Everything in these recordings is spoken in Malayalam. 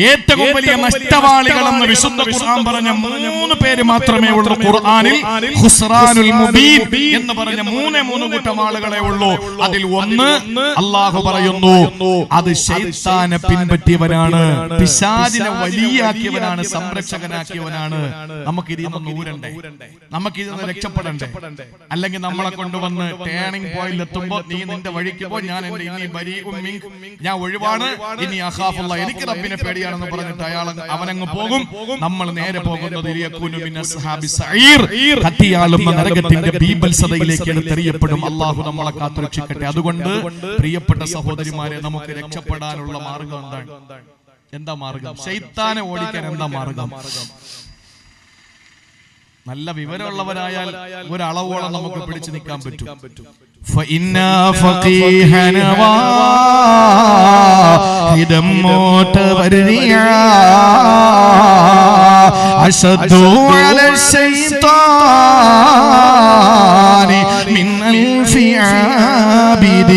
ഏറ്റവും വലിയ നഷ്ടവാളികളെന്ന് വിശുദ്ധ ഖുർആൻ പറഞ്ഞ 3 പേര് മാത്രമേ ഉള്ളൂ ഖുർആനിൽ. ഖുസ്റാനുൽ മുബീൻ എന്ന് പറഞ്ഞ 3 കൂട്ടം ആളുകളെ ഉള്ളൂ. അതിൽ ഒന്ന് അല്ലാഹു പറയുന്നു, അത് ശൈത്താനെ പിൻപറ്റിയവനാണ്, പിശാചിനെ വലിയാക്കിയവനാണ്, സംരക്ഷകനാക്കിയവനാണ്. നമുക്ക് ഇതിൽ നിന്ന് ഊരണ്ടേ, നമുക്ക് ഇതിൽ നിന്ന് രക്ഷപ്പെടണ്ടേ? അല്ലെങ്കിൽ നമ്മളെ കൊണ്ടുവന്ന് ടേണിംഗ് പോയിന്റ് എത്തുമ്പോ നീ നിന്റെ വഴിക്ക് പോ, ഞാൻ എന്റെ ഇനി ഞാൻ ഒഴിവാണ്, ഇനി അഖാഫുള്ള, എനിക്ക് റബ്ബിനെ പേടിയാണെന്ന് പറഞ്ഞിട്ട് അവനങ്ങ് പോകും. നമ്മൾ നേരെ പോകുന്നത് കത്തിയാളുന്ന നരകത്തിന്റെ ബീഭത്സതയിലേക്ക് എടുത്തെറിയപ്പെടും. അല്ലാഹു നമ്മളെ കാത്തുരക്ഷിക്കട്ടെ. അതുകൊണ്ട് പ്രിയപ്പെട്ട സഹോദരിമാരെ, നമുക്ക് രക്ഷപ്പെടാനുള്ള മാർഗം എന്താണ്? എന്താ മാർഗം? ശൈത്താനെ ഓടിക്കാൻ എന്താ മാർഗം? നല്ല വിവരമുള്ളവരായാൽ ഒരളവോളം നമുക്ക് പിടിച്ചു നിൽക്കാൻ പറ്റും. فإنا فقيهنا واحدا متبرعا أشد على الشيطان من ألف عابد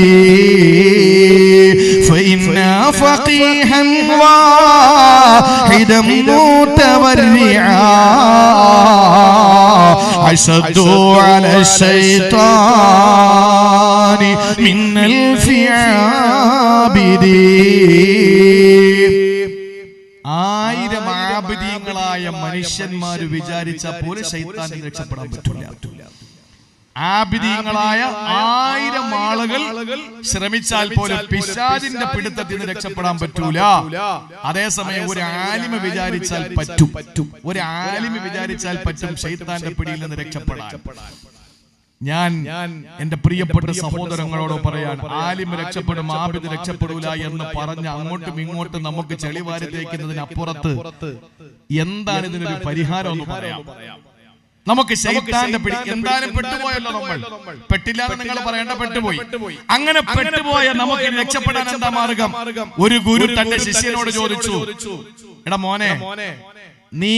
فإنا فقيها واحدا متبرعا أشد على الشيطان من ألف عابد. 1000 ആബിദീങ്ങളായ മനുഷ്യന്മാര് വിചാരിച്ച പോലെ ശൈത്താനിൽ രക്ഷപ്പെടാൻ പറ്റില്ല. ആബിദീങ്ങളായ 1000 ആളുകൾ ശ്രമിച്ചാൽ പോലും പിശാചിന്റെ പിടുത്തത്തിൽ നിന്ന് രക്ഷപ്പെടാൻ പറ്റൂല. അതേസമയം ഒരു ആലിമ വിചാരിച്ചാൽ പറ്റും. ഒരു ആലിമ വിചാരിച്ചാൽ പറ്റും ശൈത്താന്റെ പിടിയിൽ നിന്ന് രക്ഷപ്പെടാൻ. ഞാൻ എന്റെ പ്രിയപ്പെട്ട സഹോദരങ്ങളോട് പറയാൻ, ആലിമ രക്ഷപ്പെടും, ആബിദ് രക്ഷപ്പെടൂല എന്ന് പറഞ്ഞ് അങ്ങോട്ടും ഇങ്ങോട്ടും നമുക്ക് ചെളിവാരി തേക്കുന്നതിനപ്പുറത്ത് എന്താണ് ഇതിനൊരു പരിഹാരം എന്ന് പറയാം. നമുക്ക് ശൈത്താന്റെ പിടി എന്തായാലും പെട്ടുപോയല്ലോ. നമ്മൾ പെട്ടില്ലാതെ നിങ്ങൾ പറയേണ്ട, പെട്ടുപോയി. അങ്ങനെ പെട്ടുപോയ നമുക്ക് രക്ഷപ്പെടാൻ എന്താ മാർഗം? ഒരു ഗുരു തന്റെ ശിഷ്യനോട് ചോദിച്ചു, എടാ മോനെ, നീ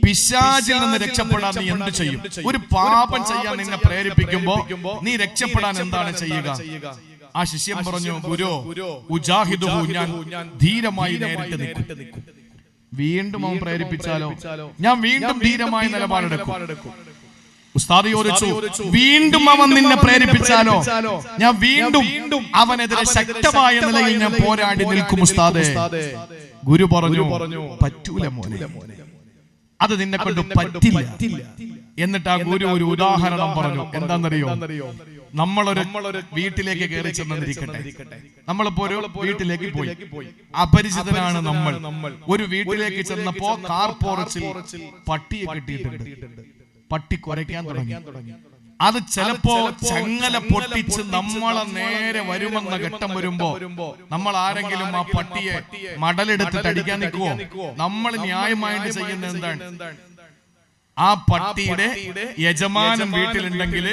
പിശാചിൽ നിന്ന് രക്ഷപ്പെടാൻ നീ എന്ത് ചെയ്യും? ഒരു പാപം ചെയ്യാൻ നിന്നെ പ്രേരിപ്പിക്കുമ്പോ നീ രക്ഷപ്പെടാൻ എന്താണ് ചെയ്യുക? ആ ശിഷ്യൻ പറഞ്ഞു, ഗുരു ഉജാഹിദുഹു, ഞാൻ ധീരമായി നേരിട്ട് നിൽക്കും. വീണ്ടും അവൻ പ്രേരിപ്പിച്ചാലോ? ഞാൻ വീണ്ടും ധീരമായ നിലപാടെടുക്കും. ഉസ്താദ് ചോദിച്ചു, വീണ്ടും അവൻ നിന്നെ പ്രേരിപ്പിച്ചാലോ? ഞാൻ വീണ്ടും അവനെതിരെ ശക്തമായ നിലയിൽ ഞാൻ പോരാടി നിൽക്കും ഉസ്താദേ. ഗുരു പറഞ്ഞു, പറ്റൂല മോനെ, അത് നിന്നെ കൊണ്ട് പറ്റില്ല. എന്നിട്ട് ആ ഗുരു ഒരു ഉദാഹരണം പറഞ്ഞു. എന്താണെന്നറിയോ? നമ്മളൊരു വീട്ടിലേക്ക് കയറി ചെന്നിരിക്കട്ടെ. നമ്മളിപ്പോ ഒരു വീട്ടിലേക്ക് പോയി, അപരിചിതനാണ് നമ്മൾ. ഒരു വീട്ടിലേക്ക് ചെന്നപ്പോ കാർ പോർച്ചിൽ പട്ടിയെ കെട്ടിയിട്ടുണ്ട്. പട്ടി കുരയ്ക്കാൻ തുടങ്ങി. അത് ചിലപ്പോ ചങ്ങല പൊട്ടിച്ച് നമ്മളെ നേരെ വരുമെന്ന ഘട്ടം വരുമ്പോ നമ്മൾ ആരെങ്കിലും ആ പട്ടിയെ മടലെടുത്തിട്ട് അടിക്കാൻ നിൽക്കുവോ? നമ്മൾ ന്യായമായിട്ട് ചെയ്യുന്നത് എന്താണ്? ആ പട്ടിയുടെ യജമാനൻ വീട്ടിലുണ്ടെങ്കിൽ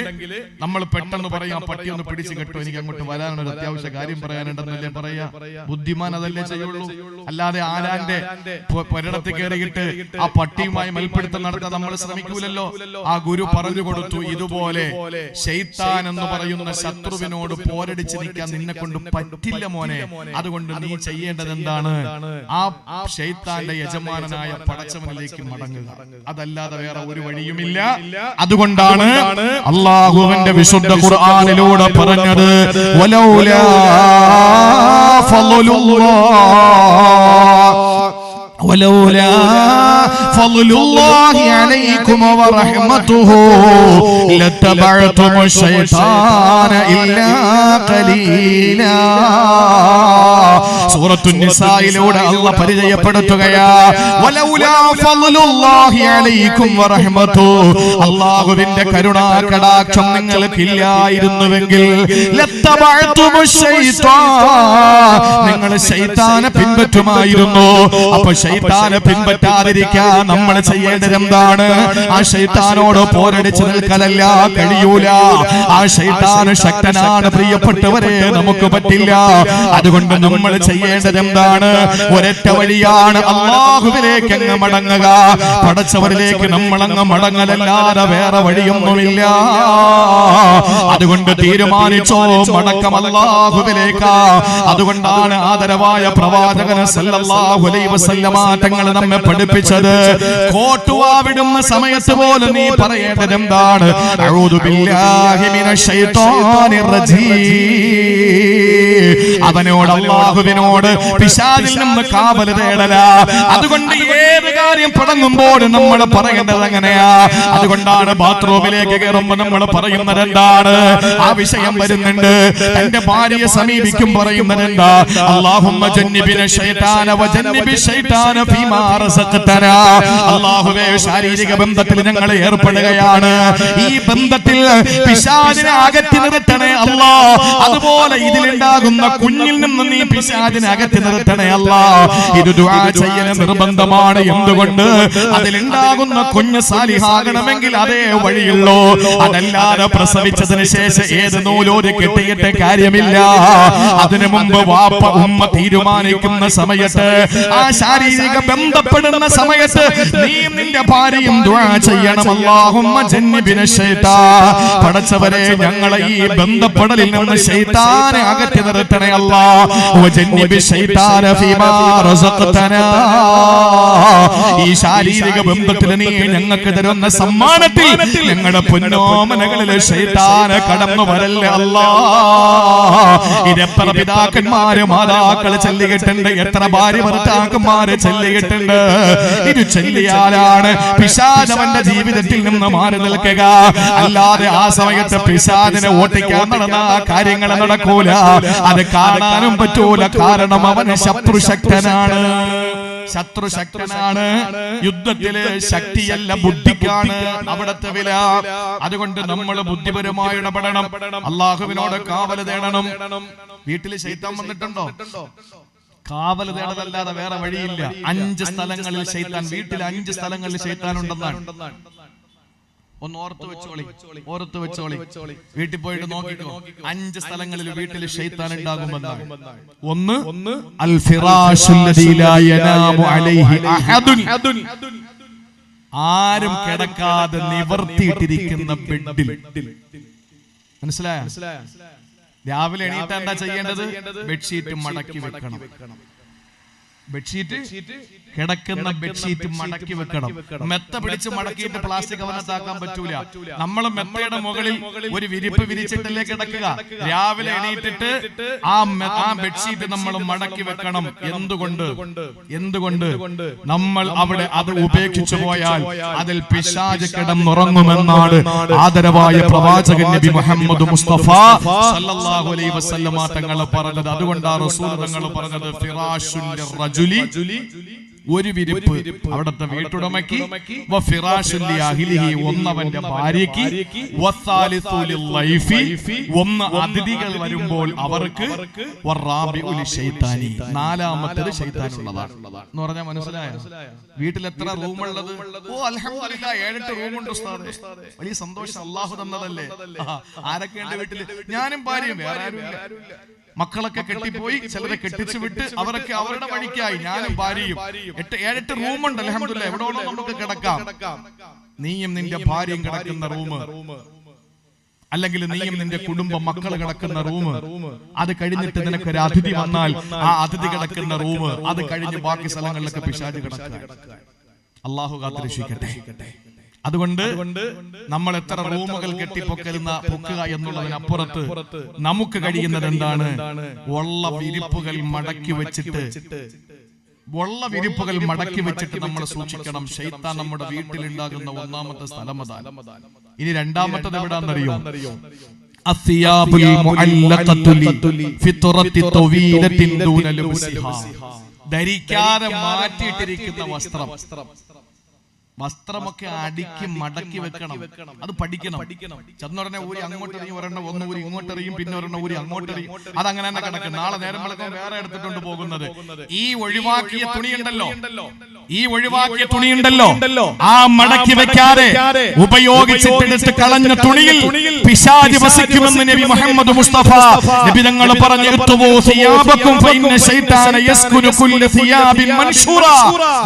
നമ്മൾ പെട്ടെന്ന് പറയും, ആ പട്ടി ഒന്ന് പിടിച്ചു കെട്ടു, എനിക്ക് അങ്ങോട്ട് വരാനൊരു അത്യാവശ്യ കാര്യം പറയാനുണ്ടെന്നല്ലേ പറയാ. ബുദ്ധിമാൻ അതല്ലേ ചെയ്യുള്ളൂ. അല്ലാതെ ആരാന്റെ ഒരിടത്ത് കയറിയിട്ട് ആ പട്ടിയുമായി മൽപ്പിടുത്തം നടത്താൻ നമ്മൾ ശ്രമിക്കൂലല്ലോ. ആ ഗുരു പറഞ്ഞു കൊടുത്തു, ഇതുപോലെ ശൈത്താൻ എന്ന് പറയുന്ന ശത്രുവിനോട് പോരടിച്ച് നിൽക്കാൻ നിന്നെ കൊണ്ട് പറ്റില്ല മോനെ. അതുകൊണ്ട് നീ ചെയ്യേണ്ടത് എന്താണ്? ആ ശൈത്താന്റെ യജമാനനായ പടച്ചവനിലേക്ക് മടങ്ങുക. അതല്ലാതെ വേറെ ഒരു വഴിയുമില്ല. അതുകൊണ്ടാണ് അല്ലാഹുവിന്റെ വിശുദ്ധ ഖുർആനിലൂടെ പറഞ്ഞത്, വലൗലാ ولولا فضل الله عليكم ورحمته لاتبعتم الشيطان إلا قليلا. സൂറത്തുൻ നിസായിലൂടെ അല്ലാഹു പരിചയപ്പെടുത്തുകയാ, വലൗലാ ഫളലുല്ലാഹി അലൈക്കും വറഹ്മതുഹു, അല്ലാഹുവിന്റെ കരുണാ കടാക്ഷം നിങ്ങൾക്കില്ലായിരുന്നുവെങ്കിൽ ലത്തബഅതുമുശ് ശൈത്താൻ, നിങ്ങൾ ശൈത്താനെ പിൻപറ്റുമായിരുന്നു. അപ്പോൾ ശൈത്താനെ പിൻപറ്റാതിരിക്കാൻ നമ്മൾ ചെയ്യേണ്ടത് എന്താണ്? ആ ശൈത്താനോട് പോരടിച്ച് നിൽക്കലല്ല, കഴിയൂല. ആ ശൈത്താൻ ശക്തനാണ് പ്രിയപ്പെട്ടവരെ, നമുക്ക് പറ്റില്ല. അതുകൊണ്ട് നമ്മൾ നമ്മൾ ചെയ്യേണ്ടത് എന്താണ്? ഒരൊറ്റ വഴിയാണ്, അല്ലാഹുവിലേക്ക് അങ്ങ് മടങ്ങുക. പടച്ചവരിലേക്ക് നമ്മളങ്ങ് മടങ്ങലല്ലാതെ വേറെ വഴിയൊന്നുമില്ല. അതുകൊണ്ട് തീരുമാനിച്ചോ, മടക്കം അല്ലാഹുവിലേക്കാ. അതുകൊണ്ടാണ് ആദരവായ പ്രവാചകൻ സല്ലല്ലാഹു അലൈഹി വസല്ലമ തങ്ങൾ നമ്മെ പഠിപ്പിച്ചത്, കോട്ടുവാവിടുന്ന സമയത്ത് പോലും നീ പറയേണ്ടത് എന്താണ്? അഊദു ബില്ലാഹി മിനശ് ശൈത്വാനിർ റജീം. അവനോട്, അല്ലാഹുവിനോട് പിശാചിൽ നിന്ന് കാവൽ തേടല. അതുകൊണ്ട് ഏത് കാര്യം തുടങ്ങുമ്പോൾ നമ്മൾ പറയേണ്ടത് എങ്ങനെയാ? അതുകൊണ്ടാണ് ബാത്റൂമിലേക്ക് കയറുമ്പോൾ നമ്മൾ പറയുന്നത് എന്താണ്? ആ വിഷയം വരുന്നുണ്ട്. തന്റെ ഭാര്യയെ സമീപിക്കും പറയുന്നത് എന്താ? അല്ലാഹുമ്മ ജന്നിബിന ശൈത്താന വജന്നിബി ശൈത്താന ഫീമാ റസഖ്തനാ. അല്ലാഹുവേ, ശാരീരിക ബന്ധത്തിൽ ഞങ്ങൾ ഏർപ്പെടുകയാണ്. ഈ ബന്ധത്തിൽ പിശാചിനെ അകറ്റി നിർത്തണേ അല്ലാ. അതുപോലെ ഇതിലുണ്ടാകുന്ന കുഞ്ഞിൽ നിന്ന് നീ പിശാചിനെ അകറ്റി നിർത്തണേ അല്ലാ. ഇത് ദുആ ചെയ്യൽ നിർബന്ധമാണ്. എന്തുകൊണ്ട്? അതിലുണ്ടാകുന്ന കുഞ്ഞ് സാലിഹാകണമെങ്കിൽ അതേ വഴിയുള്ളൂ. അതല്ലാതെ പ്രസവിച്ചതിന് ശേഷം ഏത് നൂലോര് കെട്ടിയിട്ട് കാര്യമില്ല. അതിനു മുമ്പ് വാപ്പ ഉമ്മ തീരുമാനിക്കുന്ന സമയത്ത്, ആ ശാരീരിക ബന്ധപ്പെടുന്ന സമയത്ത് നീ നിന്റെ ഭാര്യയും ദുആ ചെയ്യണം. അല്ലാഹുമ്മ ജന്നിബിന ശൈത്താൻ. പടച്ചവരെ, ഞങ്ങളെ ഈ ബന്ധപ്പെടലിൽ നിന്ന് ശൈത്താനെ അകറ്റി നിർത്തണേ അല്ലാ. വജന്നിബി ശൈത്താന ഫീമാ റസഖ്തനാ. ഈ ശാരീരിക ബന്ധത്തിൽ നീ ഞങ്ങൾക്ക് തരുന്ന സമ്മാനത്തിൽ ഞങ്ങളുടെ പൊന്നോമനകളിലെ ശൈത്താനെ കടന്നു വരല്ലേ അല്ലാ. ഇതെത്ര പിതാക്കന്മാര് മാതാക്കള് ചൊല്ലിയിട്ടുണ്ട്, എത്ര ഭാര്യ ഭർത്താക്കന്മാര് ചൊല്ലിയിട്ടുണ്ട്. ഇത് ചൊല്ലിയാലാണ് പിശാചവന്റെ ജീവിതത്തിൽ നിന്ന് മാറി നിൽക്കുക. അല്ലാതെ ആ സമയത്ത് പിശാചിനെ ഓട്ടിക്കാൻ നടന്ന കാര്യങ്ങൾ നടക്കൂല. അത് കാണാനും പറ്റൂല. കാരണം അവന് ശത്രുശക്തനാണ്. ശത്രുശക്തനാണ്. യുദ്ധത്തില് ശക്തിയല്ല, ബുദ്ധിക്കാണ് അവിടത്തെ വില. അതുകൊണ്ട് നമ്മൾ ബുദ്ധിപരമായി ഇടപെടണം. അല്ലാഹുവിനോട് കാവല് തേടണം. വീട്ടിൽ ശൈത്താൻ വന്നിട്ടുണ്ടോ? കാവല് തേടലല്ലാതെ വേറെ വഴിയില്ല. 5 സ്ഥലങ്ങളിൽ ശൈത്താൻ, വീട്ടിൽ 5 സ്ഥലങ്ങളിൽ ശൈത്താൻ ഉണ്ടെന്നാണ്. ഒന്ന് ഓർത്ത് വെച്ചോളി. വീട്ടിൽ പോയിട്ട് നോക്കിക്കോ. 5 സ്ഥലങ്ങളിൽ വീട്ടിൽ ശൈത്താൻ ഉണ്ടാകുമെന്നാണ്. ഒന്ന്, അൽ ഫിറാശുല്ലദീ ലാ യനാമു അലൈഹി അഹദുൻ. ആരും കിടക്കാതെ നിവർത്തിയിട്ടിരിക്കുന്ന ബെഡിൽ. മനസ്സിലായോ? രാവിലെ എണീറ്റ് എന്താ ചെയ്യേണ്ടത്? ബെഡ്ഷീറ്റ് മടക്കി വെക്കണം. ബെഡ്ഷീറ്റ്, കിടക്കുന്ന ബെഡ്ഷീറ്റ് മടക്കി വെക്കണം. മെത്ത പിടിച്ച് മടക്കിയിട്ട് പ്ലാസ്റ്റിക് കവറിനകത്താക്കാൻ പറ്റൂല. നമ്മൾ മെത്തയുടെ മുകളിൽ ഒരു വിരിപ്പ് വിരിച്ചിട്ടല്ലേ കിടക്കുക. രാവിലെ എണീറ്റിട്ട് ആ ബെഡ്ഷീറ്റ് നമ്മൾ മടക്കി വെക്കണം. എന്തുകൊണ്ട്? നമ്മൾ അവിടെ അത് ഉപേക്ഷിച്ചു പോയാൽ അതിൽ പിശാച് കിടന്നുറങ്ങുമെന്നാണ് ആദരവായ പ്രവാചകൻ നബി മുഹമ്മദ് മുസ്തഫ സല്ലല്ലാഹു അലൈഹി വസല്ലമ തങ്ങൾ പറഞ്ഞത്. അതുകൊണ്ടാണ് റസൂൽ തങ്ങൾ പറഞ്ഞത്, ഫിറാശുൽ റജുലി, ഒരു വിരിപ്പ് അവിടുത്തെ വീട്ടുടമയ്ക്ക്, ഒന്നവന്റെ ഭാര്യയ്ക്ക്, ഒന്ന് അതിഥികൾ വരുമ്പോൾ അവർക്ക്, നാലാമത്തേത് ശൈത്താനുള്ളതാണ് എന്ന് പറഞ്ഞാൽ മനസ്സിലായോ? വീട്ടിൽ എത്ര റൂമുള്ളത്? ഓ അൽഹംദുലില്ലാ, 7-8 റൂമുണ്ട് ഉസ്താദേ. വലിയ സന്തോഷം, അല്ലാഹു തന്നതല്ലേ. ആരൊക്കെയുണ്ട് വീട്ടില്? ഞാനും ഭാര്യയും, വേറെ ആരുമില്ല. മക്കളൊക്കെ കെട്ടിപ്പോയി, ചിലരെ കെട്ടിച്ചു വിട്ട് അവരൊക്കെ അവരുടെ വഴിക്കായി. ഞാനും ഭാര്യയും 7-8 റൂമുണ്ട് അൽഹംദുലില്ലാ. എവിടെയോളം നമുക്ക് കിടക്കാം. നീയും നിന്റെ ഭാര്യയും കിടക്കുന്ന റൂം, അല്ലെങ്കിൽ നീയും നിന്റെ കുടുംബം മക്കൾ കിടക്കുന്ന റൂം, അത് കഴിഞ്ഞിട്ട് നിനക്കൊരു അതിഥി വന്നാൽ ആ അതിഥി കിടക്കുന്ന റൂം, അത് കഴിഞ്ഞ് ബാക്കി സ്ഥലങ്ങളിലൊക്കെ പിശാച് കിടക്കുക. അല്ലാഹു കാത്തുരക്ഷിക്കട്ടെ. അതുകൊണ്ട് നമ്മൾ എത്ര റൂമുകൾ പൊക്കുക എന്നുള്ളതിനപ്പുറത്ത് നമുക്ക് കഴിയുന്നത് എന്താണ്? ഉള്ള വിരിപ്പുകൾ മടക്കി വെച്ചിട്ട് നമ്മൾ സൂക്ഷിക്കണം. ശൈത്താൻ നമ്മുടെ വീട്ടിലുണ്ടാകുന്ന ഒന്നാമത്തെ സ്ഥലം അതാണ്. ഇനി രണ്ടാമത്തത് എവിടാന്നറിയോ? അസിയാബുൽ മുഅല്ലഖത്തു ഫിത്രത്തി തവീലത്തിൻ ദൂന ലുബ്സിഹാ. ധരിക്കാതെ മാറ്റിയിട്ടിരിക്കുന്ന വസ്ത്രമൊക്കെ അടുക്കി മടക്കി വെക്കണം. അത് പഠിക്കണം. ചെന്നുടനെ ഊരി അങ്ങോട്ടെറിയും, ഒരെണ്ണം ഒന്ന് ഊരി ഇങ്ങോട്ടെറിയും, പിന്നെ ഒരെണ്ണം ഊരി അങ്ങോട്ടെറിയും. അതങ്ങനെ തന്നെ കിടക്കും. നാളെ നേരം വെളുക്കാൻ വേറെ എടുത്തിട്ടുണ്ട് പോകുന്നത്. ഈ ഒഴിവാക്കിയ തുണിയുണ്ടല്ലോ, ഈ ഒഴിവാക്കിയ തുണിയുണ്ടല്ലോ, ആ മടക്കി വെക്കാതെ ഉപയോഗിച്ചിട്ടെടുത്ത് കളഞ്ഞ തുണിയിൽ പിശാച് വസിക്കുമെന്ന് നബി മുഹമ്മദ് മുസ്തഫ നബി തങ്ങൾ പറഞ്ഞു.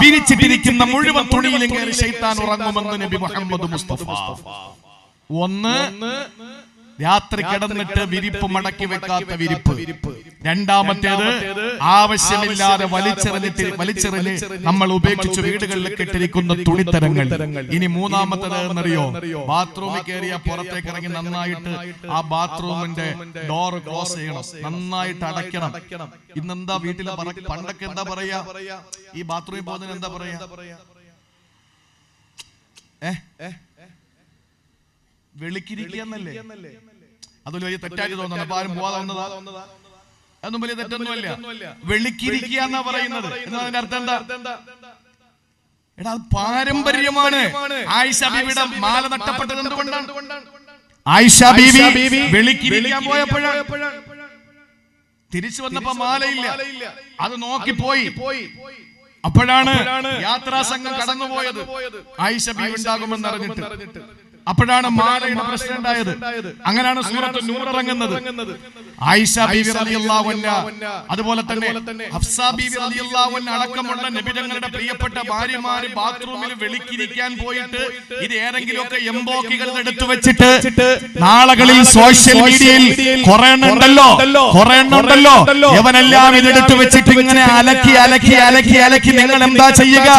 വിരിച്ചിട്ടിരിക്കുന്ന മുഴുവൻ തുണിയിലും കയറി ശൈത്താൻ ഉറങ്ങുമെന്ന് നബി മുഹമ്മദ് മുസ്തഫ. ഒന്ന്, രാത്രി കിടന്നിട്ട് വിരിപ്പ് മടക്കി വെക്കാത്ത വിരിപ്പ്. രണ്ടാമത്തേത്, ആവശ്യമില്ലാതെ വലിച്ചെറിഞ്ഞ് നമ്മൾ ഉപേക്ഷിച്ച് വീടുകളിൽ കെട്ടിരിക്കുന്ന തുണിത്തരങ്ങൾ. ഇനി മൂന്നാമത്തേത് എന്നറിയോ? ബാത്റൂമിൽ കയറിയ പുറത്തേക്ക് ഇറങ്ങി നന്നായിട്ട് ആ ബാത്റൂമിന്റെ ഡോർ ക്ലോസ് ചെയ്യണം, നന്നായിട്ട് അടയ്ക്കണം. ഇന്നെന്താ വീട്ടിലെ പണ്ടൊക്കെ എന്താ പറയാ, ഈ ബാത്റൂമിൽ പോകുന്നതിന് എന്താ പറയാ? വെളിക്കിരിക്കുന്നല്ലേ? അതൊരു വലിയ തെറ്റായിട്ട് തോന്നുന്നു. അപ്പൊ ആരും പോവാതെ വന്നതാ, അതൊന്നും വലിയ തെറ്റൊന്നുമല്ല. വെളിക്കിരിക്കുക എന്നാ പറയുന്നത്. എന്നതിന്റെ അർത്ഥം എന്താ? എടാ, അത് പാരമ്പര്യമാണ്. ആയിഷ ബീവിയുടെ മാല നഷ്ടപ്പെട്ടത് എന്തുകൊണ്ടാണ്? ആയിഷ ബീവി വെളിക്കിരിക്കാൻ പോയപ്പോഴാണ്, തിരിച്ചു വന്നപ്പോ മാലയില്ല. അത് നോക്കിപ്പോയി. അപ്പോഴാണ് യാത്രാ സംഘം കടന്നുപോയത്. ആയിഷ ബീവി ഉണ്ടാകുമെന്ന് അറിഞ്ഞിട്ട്. അപ്പോഴാണ് മാലയുടെ പ്രശ്നം ഉണ്ടായത്. അങ്ങനെയാണ് സൂറത്ത് നൂർ ഇറങ്ങുന്നത്. ആയിഷ ബീവി റളിയല്ലാഹു അൻഹ, അതുപോലെ തന്നെ ഹഫ്സ ബീവി റളിയല്ലാഹു അൻഹ അടക്കമുള്ള നബിതങ്ങളുടെ പ്രിയപ്പെട്ട ഭാര്യമാര് ബാത്റൂമിൽ വെളിക്കിരിക്കാൻ പോയിട്ട് ഇത് ഏതെങ്കിലുമൊക്കെ എംബോക്കികൾ എടുത്തു വെച്ചിട്ട് നാളുകളിൽ സോഷ്യൽ മീഡിയയിൽ കുറെ എണ്ണുണ്ടല്ലോ, ഇവനെല്ലാം ഇതെടുത്തു വെച്ചിട്ട് ഇങ്ങനെ അലക്കി അലക്കി അലക്കി അലക്കി നിങ്ങൾ എന്താ ചെയ്യുക?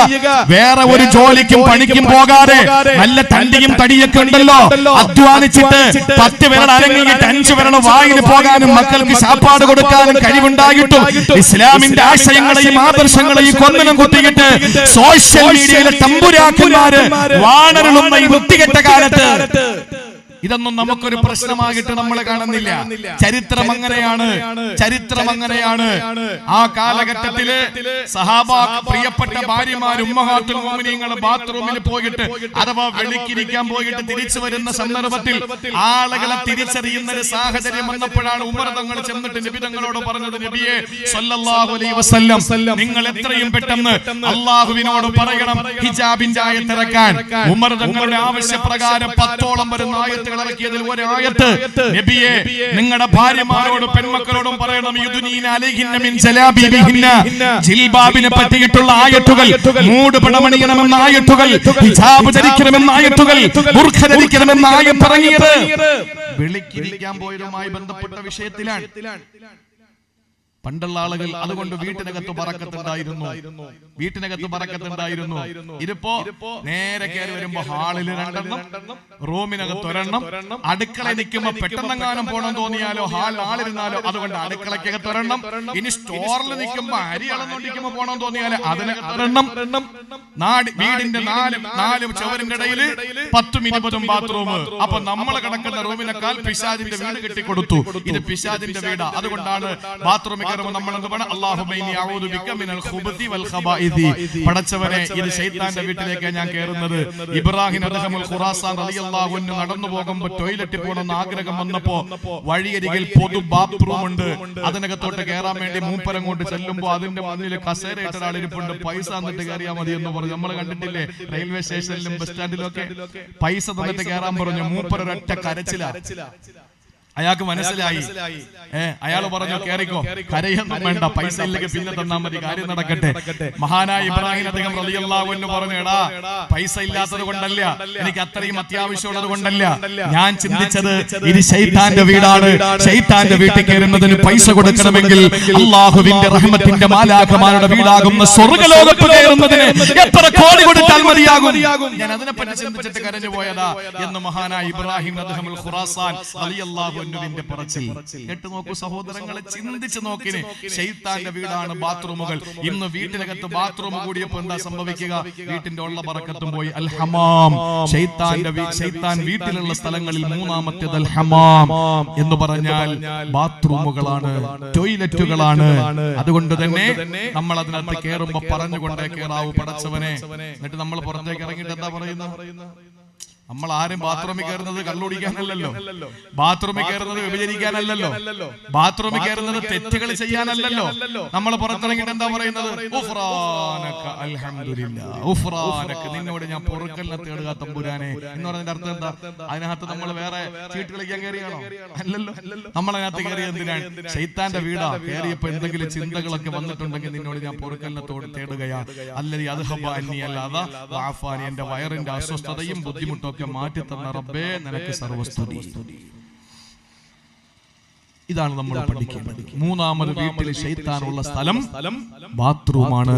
വേറെ ഒരു ജോലിക്കും പണിക്കും പോകാതെ നല്ല തണ്ടിയും തടിയൊക്കെ ഉണ്ടല്ലോ, അധ്വാനിച്ചിട്ട് 10 വിരൽ അരങ്ങിയിട്ട് 5 വിരൽ വായിൽ പോകാനും മക്കൾക്ക് സാപ്പാട് കൊടുക്കാനും കഴിവുണ്ടായിട്ടും ഇസ്ലാമിന്റെ ആശയങ്ങളെയും ആദർശങ്ങളെയും കൊന്നനം കുത്തിയിട്ട് സോഷ്യൽ മീഡിയയിലെ തമ്പുരാക്കന്മാര് വാണരുളുന്ന ഈ വൃത്തികെട്ട കാലത്ത് ഇതൊന്നും നമുക്കൊരു പ്രശ്നമായിട്ട് നമ്മൾ കാണുന്നില്ല. ചരിത്രം അങ്ങനെയാണ്. ആ കാലഘട്ടത്തില് സഹാബ പ്രിയപ്പെട്ട ഭാര്യമാർ ഉമ്മഹാത്തുൽ മുഅ്മിനീങ്ങൾ ബാത്റൂമിൽ പോയിട്ട് അഥവാ വെളിക്കിരിക്കാൻ പോയിട്ട് തിരിച്ചു വരുന്ന സന്ദർഭത്തിൽ ആളുകളെ തിരിച്ചറിയുന്ന ഒരു സാഹചര്യം വന്നപ്പോഴാണ് ഉമർ തങ്ങൾ ചെന്നിട്ട് നബി തങ്ങളോട് പറഞ്ഞത്, നബിയെ സ്വല്ലല്ലാഹു അലൈഹി വസല്ലം, നിങ്ങൾ എത്രയും പെട്ടെന്ന് അല്ലാഹുവിനോട് പറയണം ഹിജാബിന്റെ ആയത്ത് ഇറക്കാൻ. ഉമർ തങ്ങളുടെ ആവശ്യപ്രകാരം 10ഓളം വരുന്ന ആയത്തുകൾ ഇറക്കിയതിൽ ഒരു ആയത്ത്, നബിയെ നിങ്ങളുടെ ഭാര്യമാരോട് പെൺമക്കളോടും പറയണം യുദ്നീന അലൈഹിന്ന മിൻ ജലാബിബിഹിന്ന, ജിൽബാബിനെ പറ്റിയിട്ടുള്ള ആയത്തുകൾ, മൂട് പടമണിയണമെന്ന ആയത്തുകൾ, ഹിജാബ് ധരിക്കണമെന്ന ആയത്തുകൾ, ബുർഖ ധരിക്കണമെന്ന ആയത്ത് ഇറങ്ങിയത് വെളിക്കിരിക്കാൻ പോയതുമായി ബന്ധപ്പെട്ട വിഷയത്തിലാണ്. പണ്ടുള്ള ആളുകൾ അതുകൊണ്ട് വീട്ടിനകത്ത് ബറക്കത്തുണ്ടായിരുന്നു. ഇതിപ്പോ നേരെ കയറി വരുമ്പോ ഹാളിൽ 2 റൂമിനകത്ത് 1, അടുക്കളയിൽ നിൽക്കുമ്പോ പെട്ടെന്നെങ്ങാനും പോകണം തോന്നിയാലോ ഹാളിരുന്നാലോ അതുകൊണ്ട് അടുക്കളക്കകത്ത് 1, ഇനി സ്റ്റോറിൽ നിൽക്കുമ്പോ അരി അളന്നോണ്ടിരിക്കുമ്പോ പോകണം തോന്നിയാലോ അതിന് 1, വീടിന്റെ 4 ചുവരിന്റെ ഇടയിൽ 10-20 ബാത്റൂം. അപ്പൊ നമ്മൾ കിടക്കുന്ന റൂമിനേക്കാൾ പിശാചിന്റെ വീട് കെട്ടിക്കൊടുത്തു. ഇത് പിശാചിന്റെ വീടാ. അതുകൊണ്ടാണ് ബാത്റൂമിൽ പടച്ചവനെ, ഇത് ശൈത്താന്റെ വീട്ടിലേക്ക് ഞാൻ കയറുന്നത്. ഇബ്രാഹിം റളിയല്ലാഹു അൻഹു നടന്നു പോകുമ്പോ ടോയ്ലറ്റിൽ പോകണമെന്ന് ആഗ്രഹം വന്നപ്പോ വഴിയരികിൽ പൊതു ബാത്റൂം ഉണ്ട്. അതിനകത്തോട്ട് കയറാൻ വേണ്ടി മൂപ്പരം കൊണ്ട് ചെല്ലുമ്പോ അതിന്റെ മുന്നിൽ കസേരയിട്ട് ഒരാൾ ഇരിപ്പുണ്ട്. പൈസ തന്നിട്ട് കയറിയാൽ മതി എന്ന് പറഞ്ഞു. നമ്മൾ കണ്ടിട്ടില്ലേ റെയിൽവേ സ്റ്റേഷനിലും ബസ് സ്റ്റാൻഡിലും ഒക്കെ പൈസ തന്നിട്ട് കയറാൻ പറഞ്ഞു. മൂപ്പർ ഒരൊറ്റ കരച്ചിലാ. അയാൾക്ക് മനസ്സിലായി. അയാൾ പറഞ്ഞു കേറിക്കോ, കരയൊന്നും വേണ്ട, പൈസ ഇല്ലെങ്കിൽ പിന്നെ തന്നാ മതി, കാര്യം നടക്കട്ടെ. മഹാനായ ഇബ്രാഹിം അദ്ദേഹം റളിയല്ലാഹു അൻഹു പറഞ്ഞു, എടാ പൈസ ഇല്ലാത്തത് കൊണ്ടല്ല, എനിക്ക് അത്രയും അത്യാവശ്യമുള്ളത് കൊണ്ടല്ല, ഞാൻ ചിന്തിച്ചത് ഇത് ശൈത്താന്റെ വീടാണ്. ശൈത്താന്റെ വീട്ടിൽ കയറുന്നതിന് പൈസ കൊടുക്കണമെങ്കിൽ അല്ലാഹുവിന്റെ റഹ്മത്തിന്റെ മാലാഖമാരുടെ വീടാകുന്ന സ്വർഗ്ഗലോകത്ത് കയറുന്നതിന് എത്ര കോടി കൊടുത്താൽ മതിയാകും? ഞാൻ അതിനെപ്പറ്റി ചിന്തിച്ചിട്ട് കരഞ്ഞു പോയതാ എന്ന് മഹാനായ ഇബ്രാഹിം അദ്ദേഹം ഖുറാസാൻ റളിയല്ലാഹു അൻഹുവിന്റെ പറച്ചിൽ കേട്ടു നോക്കൂ സഹോദരങ്ങളെ, ചിന്തിച്ചു നോക്കിന്. ശൈത്താന്റെ വീടാണ് ബാത്റൂമുകൾ. ഇന്ന് വീട്ടിനകത്ത് ബാത്റൂം കൂടിയപ്പോ എന്താ സംഭവിക്കുക? വീട്ടിന്റെ ഉള്ള ബറക്കത്തും പോയി. അൽ ഹമാം, ശൈത്താൻ വീട്ടിലുള്ള സ്ഥലങ്ങളിൽ മൂന്നാമത്തേത് അൽ ഹമാം എന്ന് പറഞ്ഞാൽ ബാത്റൂമുകളാണ്, ടോയ്ലറ്റുകളാണ്. അതുകൊണ്ട് തന്നെ നമ്മൾ അതിനകത്ത് കയറുമ്പോ പറഞ്ഞുകൊണ്ടേ കയറാവൂ പടച്ചവനെ. എന്നിട്ട് നമ്മൾ പുറത്തേക്ക് ഇറങ്ങിയിട്ട് എന്താ പറയുന്നത്? നമ്മൾ ആരും ബാത്റൂമിൽ കയറുന്നത് കള്ളുടിക്കാനല്ലല്ലോ, ബാത്റൂമിൽ കയറുന്നത് വ്യഭിചരിക്കാനല്ലല്ലോ, ബാത്റൂമിൽ കയറുന്നത് തെറ്റുകൾ ചെയ്യാനല്ലല്ലോ. നമ്മൾ പുറത്തിറങ്ങിയിട്ട് എന്താ പറയുന്നത്? ഉഫ്രാനക അൽഹംദുലില്ലാ, ഉഫ്രാനക, നിന്നോട് ഞാൻ പൊറുക്കലിനെ തേടുക തമ്പുരാനെ എന്ന് പറഞ്ഞതിന്റെ അർത്ഥം എന്താ? അതിനകത്ത് നമ്മൾ വേറെ ചീട്ട് കളിക്കാൻ കയറിയാണോ? അല്ലല്ലോ. നമ്മളതിനകത്ത് കയറിയ എന്തിനാണ്? ശൈത്താന്റെ വീടാ. കയറിയപ്പോ എന്തെങ്കിലും ചിന്തകളൊക്കെ വന്നിട്ടുണ്ടെങ്കിൽ നിന്നോട് ഞാൻ പൊറുക്കലിനെ തേടുകയാ. അല്ലതി അദ്ഹബ അന്നി അല്ലാതെ വഅഫാനി, എന്റെ വയറിന്റെ അസ്വസ്ഥതയും ബുദ്ധിമുട്ടും മാറ്റി തന്ന റബ്ബേ നിനക്ക് സർവസ്തുതി. ഇതാണ് നമ്മൾ പഠിക്കേണ്ടത്. മൂന്നാമത് വീട്ടിൽ ശൈത്താനുള്ള സ്ഥലം ബാത്റൂമാണ്.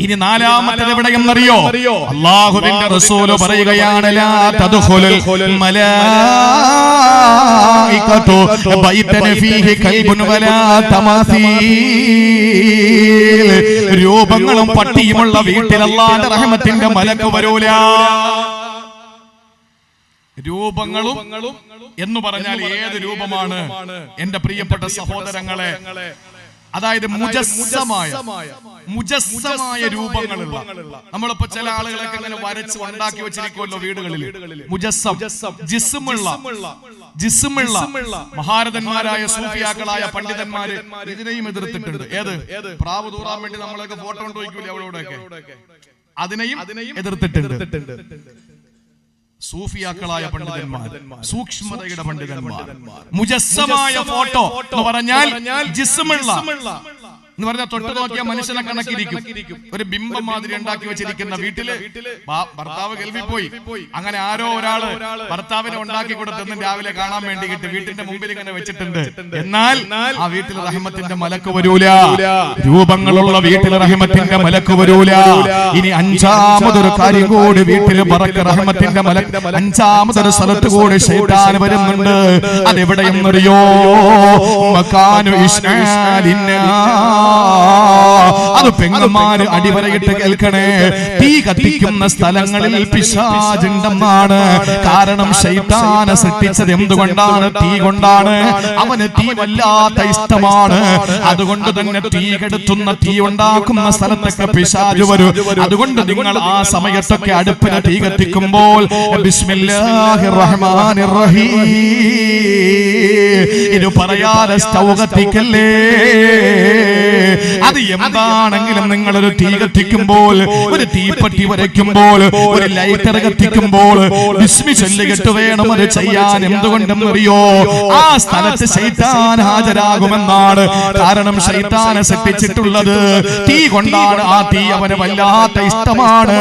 ഇനി നാലാമത്തേത് എവിടെയെന്നറിയോ? അല്ലാഹുവിന്റെ റസൂല് പറയുകയാണ്, ലാ തദ്ഖുലുൽ മലായികതു ബൈതൻ ഫീഹി കൽബുൻ വലാ തമാസീൽ. രൂപങ്ങളും പട്ടിയുമുള്ള വീട്ടിൽ അല്ലാഹുവിന്റെ റഹ്മത്തിന്റെ മലക്ക് വരൂല. രൂപങ്ങളും എന്ന് പറഞ്ഞാൽ ഏത് രൂപമാണ് എന്റെ പ്രിയപ്പെട്ട സഹോദരങ്ങളെ? അതായത് മുജസ്സമായ രൂപങ്ങളുള്ള, നമ്മളിപ്പോ ചില ആളുകളൊക്കെ ഇങ്ങനെ വരച്ച് ഉണ്ടാക്കി വെച്ചിരിക്കുമല്ലോ വീടുകളിൽ. മുജസ്സം, ജിസ്മുള്ള മഹാരഥന്മാരായ സൂഫിയാക്കളായ പണ്ഡിതന്മാര് ഇതിനെയും എതിർത്തിട്ടുണ്ട്. ഏത്? പ്രാവ് തൂറാൻ വേണ്ടി നമ്മളൊക്കെ ഫോട്ടോ കൊണ്ട് വയ്ക്കൂലേ അവളോടൊക്കെ, അതിനെയും എതിർത്തിട്ടുണ്ട്. സൂഫിയാക്കളായ പണ്ഡിതന്മാർ, സൂക്ഷ്മതയുടെ പണ്ഡിതന്മാർ. മുജസ്സമായ ഫോട്ടോ എന്ന് പറഞ്ഞാൽ ജിസ്മുള്ള എന്ന് പറഞ്ഞാൽ തൊട്ട് നോക്കിയാൽ മനുഷ്യനെ കണക്കിരിക്കും. ഒരു ബിംബം മാതിരി ഉണ്ടാക്കി വെച്ചിരിക്കുന്ന വീട്ടില് ഭർത്താവ് ഗൾഫിൽ പോയി, അങ്ങനെ ആരോ ഒരാള് ഭർത്താവിനെ ഉണ്ടാക്കി കൊടുത്തെന്ന് രാവിലെ കാണാൻ വേണ്ടിയിട്ട് വീട്ടിന്റെ മുമ്പിൽ ഇങ്ങനെ വെച്ചിട്ടുണ്ട്. എന്നാൽ ആ വീട്ടിൽ റഹ്മത്തിന്റെ മലക്ക് വരൂല. രൂപങ്ങളുള്ള വീട്ടിൽ റഹ്മത്തിന്റെ മലക്ക് വരൂല. ഇനി അഞ്ചാമതൊരു കാര്യം കൂടി വീട്ടിൽ ബറക്ക റഹ്മത്തിന്റെ മലക്ക്, അഞ്ചാമതൊരു സ്ഥലത്ത് കൂടി ശൈത്താൻ വരുന്നുണ്ട്. അതെവിടെയെന്നറിയോ? മകാനു ഇശ്ആലിന്നാ. അത് പെങ്ങന്മാര് അടിവരയിട്ട് കേൾക്കണേ, തീ കത്തിക്കുന്ന സ്ഥലങ്ങളിൽ പിശാചുണ്ടെന്നാണ്. കാരണം ശൈത്താനെ സൃഷ്ടിച്ചത് എന്തുകൊണ്ടാണ്? തീ കൊണ്ടാണ്. അവന് തീ വല്ലാത്ത ഇഷ്ടമാണ്. അതുകൊണ്ട് തന്നെ തീ കെടുത്തുന്ന, തീ ഉണ്ടാക്കുന്ന സ്ഥലത്തൊക്കെ പിശാച് വരും. അതുകൊണ്ട് നിങ്ങൾ ആ സമയത്തൊക്കെ അടുപ്പിന് തീ കത്തിക്കുമ്പോൾ ബിസ്മില്ലാഹിർ റഹ്മാനിർ റഹീം ഇത് പറയാതെ സ്റ്റൗ കത്തിക്കല്ലേ. അത് എന്താണെങ്കിലും നിങ്ങളൊരു തീ കത്തിക്കുമ്പോൾ, ഒരു തീപ്പട്ടി വരയ്ക്കുമ്പോൾ, ഒരു ലൈറ്റർ കത്തിക്കുമ്പോൾ ബിസ്മി ചൊല്ലിയിട്ട് വേണം അത് ചെയ്യാൻ. എന്തുകൊണ്ടെന്നറിയോ? ആ സ്ഥലത്ത് ശൈത്താൻ ഹാജരാകുമെന്നാണ്. കാരണം ശൈത്താനെ സൃഷ്ടിച്ചിട്ടുള്ളത് തീ കൊണ്ടാണ്. ആ തീ അവന് വല്ലാത്ത ഇഷ്ടമാണ്.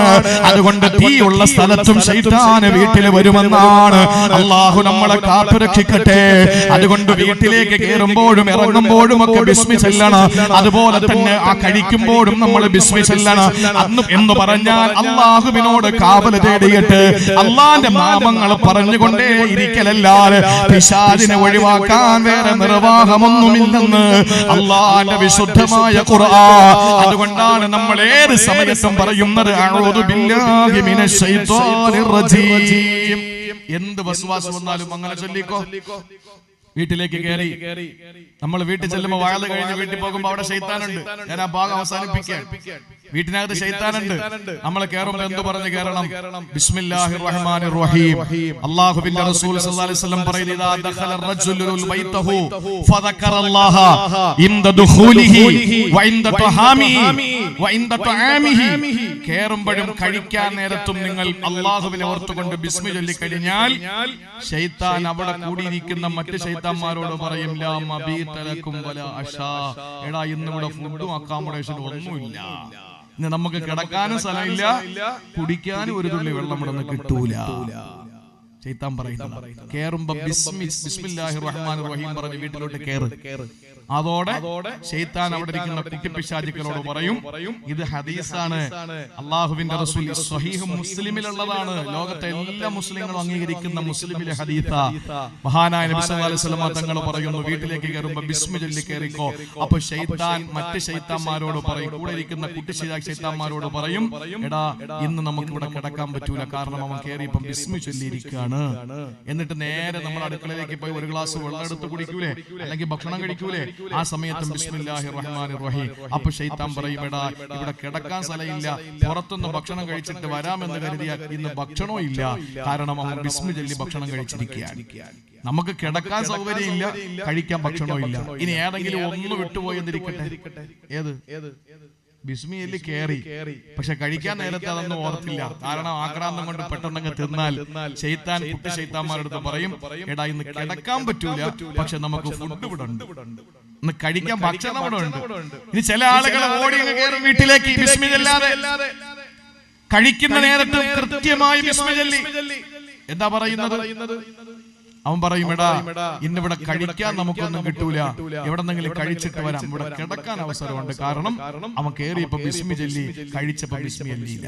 അതുകൊണ്ട് തീയുള്ള സ്ഥലത്തും ശൈത്താൻ വീട്ടിൽ വരുമെന്നാണ്. അള്ളാഹു നമ്മളെ കാത്തുരക്ഷിക്കട്ടെ. അതുകൊണ്ട് വീട്ടിലേക്ക് കയറുമ്പോഴും ഇറങ്ങുമ്പോഴും ഒക്കെ ബിസ്മി ചൊല്ലണം. അതുപോലെ തന്നെ ആ കഴിക്കുമ്പോഴും നമ്മൾ ബിസ്മി ചൊല്ലണം. അന്ന് എന്ന് പറഞ്ഞാൽ അള്ളാഹുവിനോട് കാവൽ തേടിയിട്ട് അള്ളാന്റെ നാമങ്ങൾ പറഞ്ഞുകൊണ്ടേ ഇരിക്കലല്ലാതെ പിശാചിനെ ഒഴിവാക്കാൻ വേറെ നിർവാഹമൊന്നുമില്ലെന്ന് അള്ളാന്റെ വിശുദ്ധമായ ഖുർആൻ. അതുകൊണ്ടാണ് നമ്മൾ ഏത് സമയത്തും പറയുന്നത് അഊദു ബില്ലാഹി മിനശ് ശൈത്വാനിർ റജീം. എന്ത് വസ്വാസ് വന്നാലും അങ്ങനെ ചൊല്ലിക്കോ. വീട്ടിലേക്ക് കയറി നമ്മൾ വീട്ടിൽ ചെല്ലുമ്പോൾ വയല് കഴിഞ്ഞ് വീട്ടിൽ പോകുമ്പോ അവിടെ ശൈത്താനുണ്ട്. ഞാൻ ആ ഭാഗം അവസാനിപ്പിക്കാൻ. വീട്ടിനകത്ത് ശൈത്താനുണ്ട്. നമ്മൾ കയറുമ്പോൾ എന്ത് പറഞ്ഞ് കയറണം? ബിസ്മില്ലാഹിർ റഹ്മാനിർ റഹീം. അല്ലാഹുവിന്റെ റസൂൽ സല്ലല്ലാഹു അലൈഹി വസല്ലം പറയുന്നു, ഇദാ ദഖല റജുലു ബൈതഹു ഫദക്കറല്ലാഹ ഇൻദ ദുഖൂലിഹി വഇൻദ തഹാമിഹി വഇൻദ തആമിഹി. കയറുമ്പോഴും കഴിക്കാൻ നേരത്തും നിങ്ങൾ അല്ലാഹുവിനെ ഓർത്തുകൊണ്ട് ബിസ്മി ചൊല്ലി കഴിഞ്ഞാൽ ശൈത്താൻ അവിടെ കൂടിയിരിക്കുന്ന മറ്റ് ശൈത്താന്മാരോട് പറയും, ലാ മബീത ലക്കും വലാ അശാ. എടാ, ഇന്ന് ഇവിടെ ഫുഡും അക്കോമഡേഷനും ഒന്നുമില്ല. ഇന്ന് നമുക്ക് കിടക്കാനും സ്ഥലമില്ല, കുടിക്കാനും ഒരു തുള്ളി വെള്ളം ഇവിടെ നിന്ന് കിട്ടൂല. ശൈത്താൻ പറയുന്നത് കേറുമ്പോ ബിസ്മില്ലാഹിർ റഹ്മാനിർ റഹീം പറഞ്ഞ് വീട്ടിലോട്ട് കേറ്. അതോടെ ശൈത്താൻ അവിടെ ഇരിക്കുന്ന കുട്ടിപ്പിശാചുക്കളോട് പറയും, ഇത് ഹദീസാണ്, അള്ളാഹുവിന്റെ റസൂൽ സ്വഹീഹ് മുസ്ലിമിലുള്ളതാണ്, ലോകത്തെ എല്ലാ മുസ്ലിങ്ങളും അംഗീകരിക്കുന്ന മുസ്ലിമിലെ ഹദീസാ. മഹാനായ നബി സല്ലല്ലാഹു അലൈഹി വസല്ലം തങ്ങൾ പറയുന്നു, വീട്ടിലേക്ക് കയറുമ്പോ ബിസ്മി ചൊല്ലി കയറിക്കോ. അപ്പൊ ശൈത്താൻ മറ്റ് ശൈത്താന്മാരോട് പറയും, കൂടെ ഇരിക്കുന്ന കുട്ടി ശൈത്താന്മാരോട് പറയും, എടാ ഇന്ന് നമുക്ക് ഇവിടെ കിടക്കാൻ പറ്റൂല, കാരണം അവൻ കയറിയപ്പം ബിസ്മി ചൊല്ലിയിരിക്കുകയാണ്. എന്നിട്ട് നേരെ നമ്മൾ അടുക്കളയിലേക്ക് പോയി ഒരു ഗ്ലാസ് വെള്ളം എടുത്ത് കുടിക്കൂലേ, അല്ലെങ്കിൽ ഭക്ഷണം കഴിക്കൂലേ, ആ സമയത്തും ബിസ്മില്ലാഹിർ റഹ്മാനിർ റഹീം. അപ്പൊ ശൈത്താൻ പറയും, എടാ ഇവിടെ കിടക്കാൻ സ്ഥലമില്ല, പുറത്തുനിന്ന് ഭക്ഷണം കഴിച്ചിട്ട് വരാമെന്ന് കരുതിയാൽ ഇന്ന് ഭക്ഷണവും ഇല്ല, കാരണം അവൻ ബിസ്മി ചൊല്ലി ഭക്ഷണം കഴിച്ചിരിക്കുകയാണ്. നമുക്ക് കിടക്കാൻ സൗകര്യമില്ല, കഴിക്കാൻ ഭക്ഷണവും ഇല്ല. ഇനി ഏതെങ്കിലും ഒന്ന് വിട്ടുപോയെന്നിരിക്കട്ടെ, ഏത് ബിസ്മി ചൊല്ലി കേറി, പക്ഷെ കഴിക്കാൻ നേരത്തെ അതൊന്നും ഓർത്തില്ല, കാരണം ആക്രാന്തം കൊണ്ട് പെട്ടെന്നങ്ങ് തിന്നാൽ ശൈത്താൻ കുട്ടി ശൈത്താന്മാരുടെ പറയും, എടാ ഇന്ന് കിടക്കാൻ പറ്റൂല, പക്ഷെ നമുക്ക് ഫുഡ് ഇവിടെ ഉണ്ട്, ഇന്ന് കഴിക്കാൻ ഭക്ഷണം ഇവിടെ ഉണ്ട്. ഇനി ചില ആളുകൾ ഓടി കയറും വീട്ടിലേക്ക് ബിസ്മി ചൊല്ലാതെ, കഴിക്കുന്ന നേരത്ത് കൃത്യമായി ബിസ്മി ചൊല്ലി. എന്താ പറയുന്നത്? അവൻ പറയും, എടാ ഇന്നിവിടെ കഴിക്കാൻ നമുക്കൊന്നും കിട്ടൂല, എവിടെന്നെങ്കിലും കഴിച്ചിട്ട് വരാം, ഇവിടെ കിടക്കാൻ അവസരമുണ്ട്, കാരണം അവൻ കേറിയപ്പോ ബിസ്മി ചൊല്ലി, കഴിച്ചപ്പോ ബിസ്മി ചൊല്ലിയില്ല.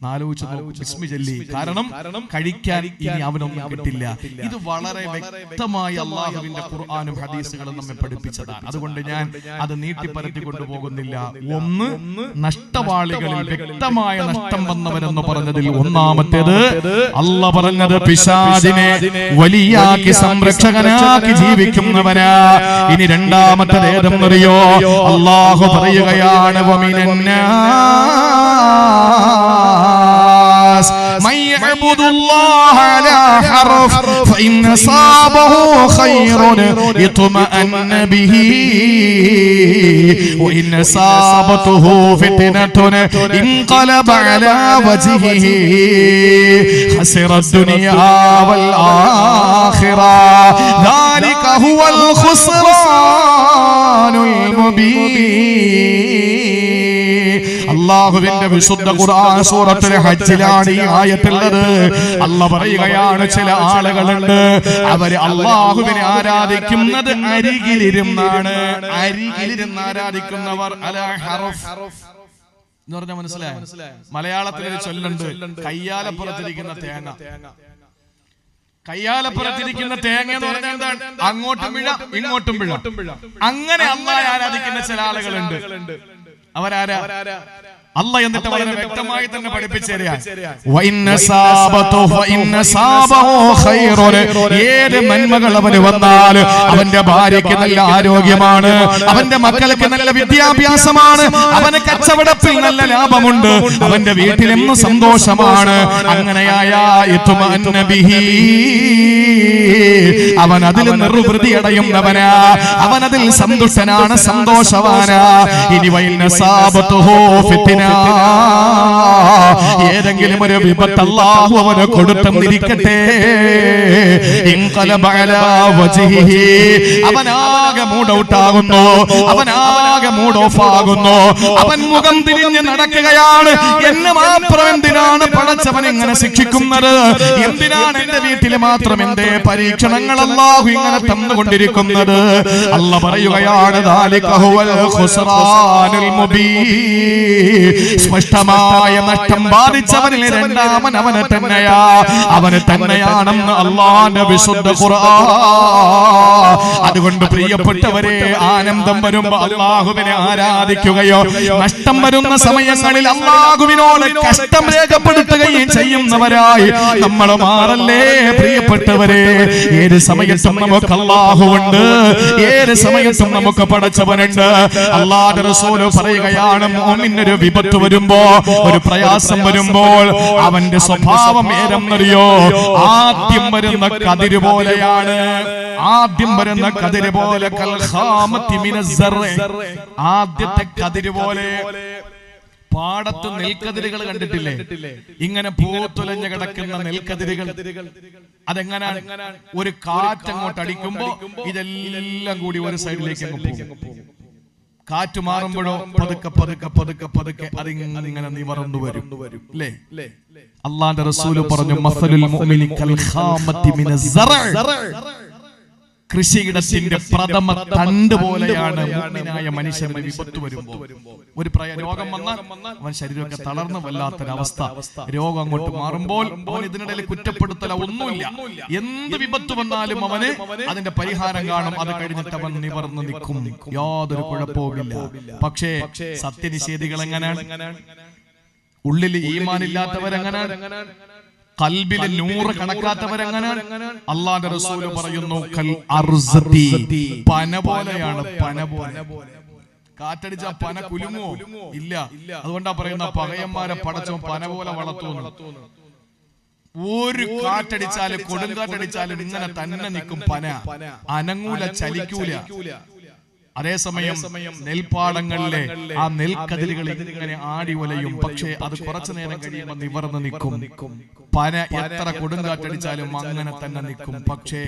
ആലോചിച്ചു നോക്കൂ, ബിസ്മി ചൊല്ലി, കാരണം കഴിക്കാൻ ഇനി അവനൊന്നും കിട്ടില്ല. ഇത് വളരെ വ്യക്തമായി അള്ളാഹുവിന്റെ ഖുർആനും ഹദീസുകളും നമ്മെ പഠിപ്പിച്ചതാണ്. അതുകൊണ്ട് ഞാൻ അത് നീട്ടിപ്പരത്തി കൊണ്ടുപോകുന്നില്ല. ഒന്ന്, നഷ്ടവാളികളിൽ വ്യക്തമായ നഷ്ടം വന്നവരെന്ന് പറഞ്ഞതിൽ ഒന്നാമത്തേത് അള്ളാഹ് പറഞ്ഞത് പിശാചിനെ വലിയാക്കി സംരക്ഷകനാക്കി ജീവിക്കുന്നവനാ. ഇനി രണ്ടാമത്തേത് ഏതെന്നറിയോ? അള്ളാഹു പറയുകയാണ്, من يعبد الله على حرف فإن أصابه خير اطمأن به وإن أصابته فتنة انقلب على وجهه خسر الدنيا والآخرة ذلك هو الخسران المبين. അള്ളാഹുവിന്റെ വിശുദ്ധ ഖുർആൻ സൂറത്തുൽ ഹജ്ജിലാണ് ഈ ആയത്തുള്ളത്. അല്ലാഹ് പറയുകയാണ്, ചില ആളുകളുണ്ട് അവര് അള്ളാഹുവിനെ ആരാധിക്കുന്നത് അരികിലിരുന്നാണ്. അരികിലിരുന്ന് ആരാധിക്കുന്നവർ അലാ ഹറഫ് എന്ന് പറഞ്ഞാൽ മനസ്സിലായോ? മലയാളത്തിൽ ഒരു ചൊല്ലുണ്ട്, കയ്യാലപ്പുറത്തിരിക്കുന്ന തേങ്ങ. കയ്യാലപ്പുറത്തിരിക്കുന്ന തേങ്ങ എന്ന് പറഞ്ഞാൽ എന്താണ്? അങ്ങോട്ടും പിഴ ഇങ്ങോട്ടും പിഴ. അങ്ങനെ അള്ളാഹെ ആരാധിക്കുന്ന ചില ആളുകളുണ്ട്. അവരാരാ? അല്ലാഹ് എന്നിട്ട് വളരെ വ്യക്തമായി തന്നെ പഠിപ്പിച്ചു തരികയാണ്, ഏത് നന്മകൾ അവന് വന്നാൽ അവന്റെ ഭാര്യയ്ക്ക് നല്ല ആരോഗ്യമാണ്, അവന്റെ മക്കൾക്ക് നല്ല വിദ്യാഭ്യാസമാണ്, അവന് കച്ചവടത്തിൽ നല്ല ലാഭമുണ്ട്, അവന്റെ വീട്ടിലെന്നും സന്തോഷമാണ്. അങ്ങനെയായ അവൻ അതിൽ നിർവൃതി അടയുന്നവനാ, അവൻ അതിൽ സന്തുഷ്ടനാണ്, സന്തോഷവാനാ. ഇനി ഏതെങ്കിലും ഒരു വിപത്ത് അല്ലാഹു അവന് കൊടുത്തെന്നിരിക്കട്ടെ, അവനാകെ മൂഡ് ഔട്ട് ആകുന്നു, അവനാകെ മൂഡ് ഓഫ് ആകുന്നു, അവൻ മുഖം തിരിഞ്ഞ് നടക്കുകയാണ്. എന്നെ മാത്രം എന്തിനാണ് പടച്ചവൻ ഇങ്ങനെ ശിക്ഷിക്കുന്നത്? എന്തിനാണ് എന്റെ വീട്ടിൽ മാത്രം എന്തേ പരീക്ഷണങ്ങൾ അല്ലാഹു ഇങ്ങനെ തന്നുകൊണ്ടിരിക്കുന്നത്? അല്ലാഹ് പറയുകയാണ്, ദാലിക ഹുവൽ ഖുസ്റാനുൽ മുബീൻ. സ്പഷ്ടമായ നഷ്ടം ബാധിച്ചവനിൽ രണ്ടാമൻ അവന് തന്നെയാണെന്ന് അല്ലാഹുവിന്റെ വിശുദ്ധ ഖുർആൻ. അതുകൊണ്ട് പ്രിയപ്പെട്ടവരെ, ആനന്ദം വരുമ്പോ അല്ലാഹുവിനെ ആരാധിക്കുകയോ, നഷ്ടം വരുന്ന സമയങ്ങളിൽ അല്ലാഹുവിനോട് കഷ്ടം രേഖപ്പെടുത്തുകയും ചെയ്യുന്നവരായി നമ്മൾ മാറല്ലേ പ്രിയപ്പെട്ടവരെ. ഏത് സമയത്തും നമുക്ക് അല്ലാഹുവുണ്ട്, ഏത് സമയത്തും നമുക്ക് പടച്ചവനുണ്ട്. അല്ലാഹുവിന്റെ റസൂൽ പറയുകയാണ്, മുഅ്മിനൊരു വിപത്ത് വരുമ്പോ, ഒരു പ്രയാസം വരുമ്പോൾ അവന്റെ സ്വഭാവം ഏതെന്നറിയോ? ആദ്യം വരുന്ന കതിര് പോലെയാണ്. ആദ്യം വരുന്ന കതിര് പോലെ, ആദ്യത്തെ കതിര് പോലെ. പാടത്ത് നെൽക്കതിരുകൾ കണ്ടിട്ടില്ലേ? ഇങ്ങനെ പൂത്തുലഞ്ഞു കിടക്കുന്ന നെൽക്കതിരുകൾ. അതെങ്ങനെയാണ്? ഒരു കാറ്റങ്ങോട്ട് അടിക്കുമ്പോ ഇതെല്ലാം കൂടി ഒരു സൈഡിലേക്ക് അങ്ങ് പോകും. കാറ്റ് മാറുമ്പോഴോ പതുക്കെ പതുക്കെ പതുക്കെ പതുക്കെ അതിങ്ങനെ നിവർന്നു വരും അല്ലേ? അല്ലാഹുവിന്റെ റസൂല് പറഞ്ഞു, മസലുൽ മുഅ്മിനി കൽ ഖാമത്തി മിനസ് സറഅ. കൃഷിയിടത്തിന്റെ പ്രഥമ തണ്ട് പോലെയാണ് മുഅ്മിനായ മനുഷ്യന് വിപത്ത് വരുമ്പോൾ. ഒരു രോഗം വന്നാൽ അവൻ ശരീരമൊക്കെ തളർന്ന് വല്ലാത്തൊരവസ്ഥ. രോഗം അങ്ങോട്ട് മാറുമ്പോൾ അവൻ ഇതിനിടയിൽ കുറ്റപ്പെടുത്തല ഒന്നുമില്ല. എന്ത് വിപത്ത് വന്നാലും അവന് അതിന്റെ പരിഹാരം കാണും. അത് കഴിഞ്ഞിട്ട് അവൻ നിവർന്നു നിൽക്കും, യാതൊരു കുഴപ്പവുമില്ല. പക്ഷേ സത്യനിഷേധികൾ എങ്ങനെയാണ്? ഉള്ളിൽ ഈമാനില്ലാത്തവരെങ്ങനെയാണ്? ഖൽബിൽ നൂറ് കണക്കാത്തവരെങ്ങനെ? അല്ലാഹുവിന്റെ റസൂൽ പറയുന്നു കൽ അർസതി, പന പോലെയാണ്. പന പോലെ. കാറ്റടിച്ച പന കുലുങ്ങോ? ഇല്ല. അതുകൊണ്ടാ പറയുന്ന പകയന്മാരെ പടച്ചോൻ പന പോലെ വളർത്തുന്നു. ഒരു കാറ്റടിച്ചാലും കൊടുങ്കാറ്റടിച്ചാലും ഇങ്ങനെ തന്നെ നിൽക്കും പന, അനങ്ങൂല, ചലിക്കൂല. അതേസമയം നെൽപ്പാടങ്ങളിലെ ആ നെൽക്കതിരുകൾ ഇങ്ങനെ ആടി ഒലയും. പക്ഷേ അത് കുറച്ചു നേരം കഴിയുമ്പോൾ നിവർന്ന് നിൽക്കും. പന എത്ര കൊടുങ്കാറ്റടിച്ചാലും അങ്ങനെ തന്നെ നിൽക്കും. പക്ഷേ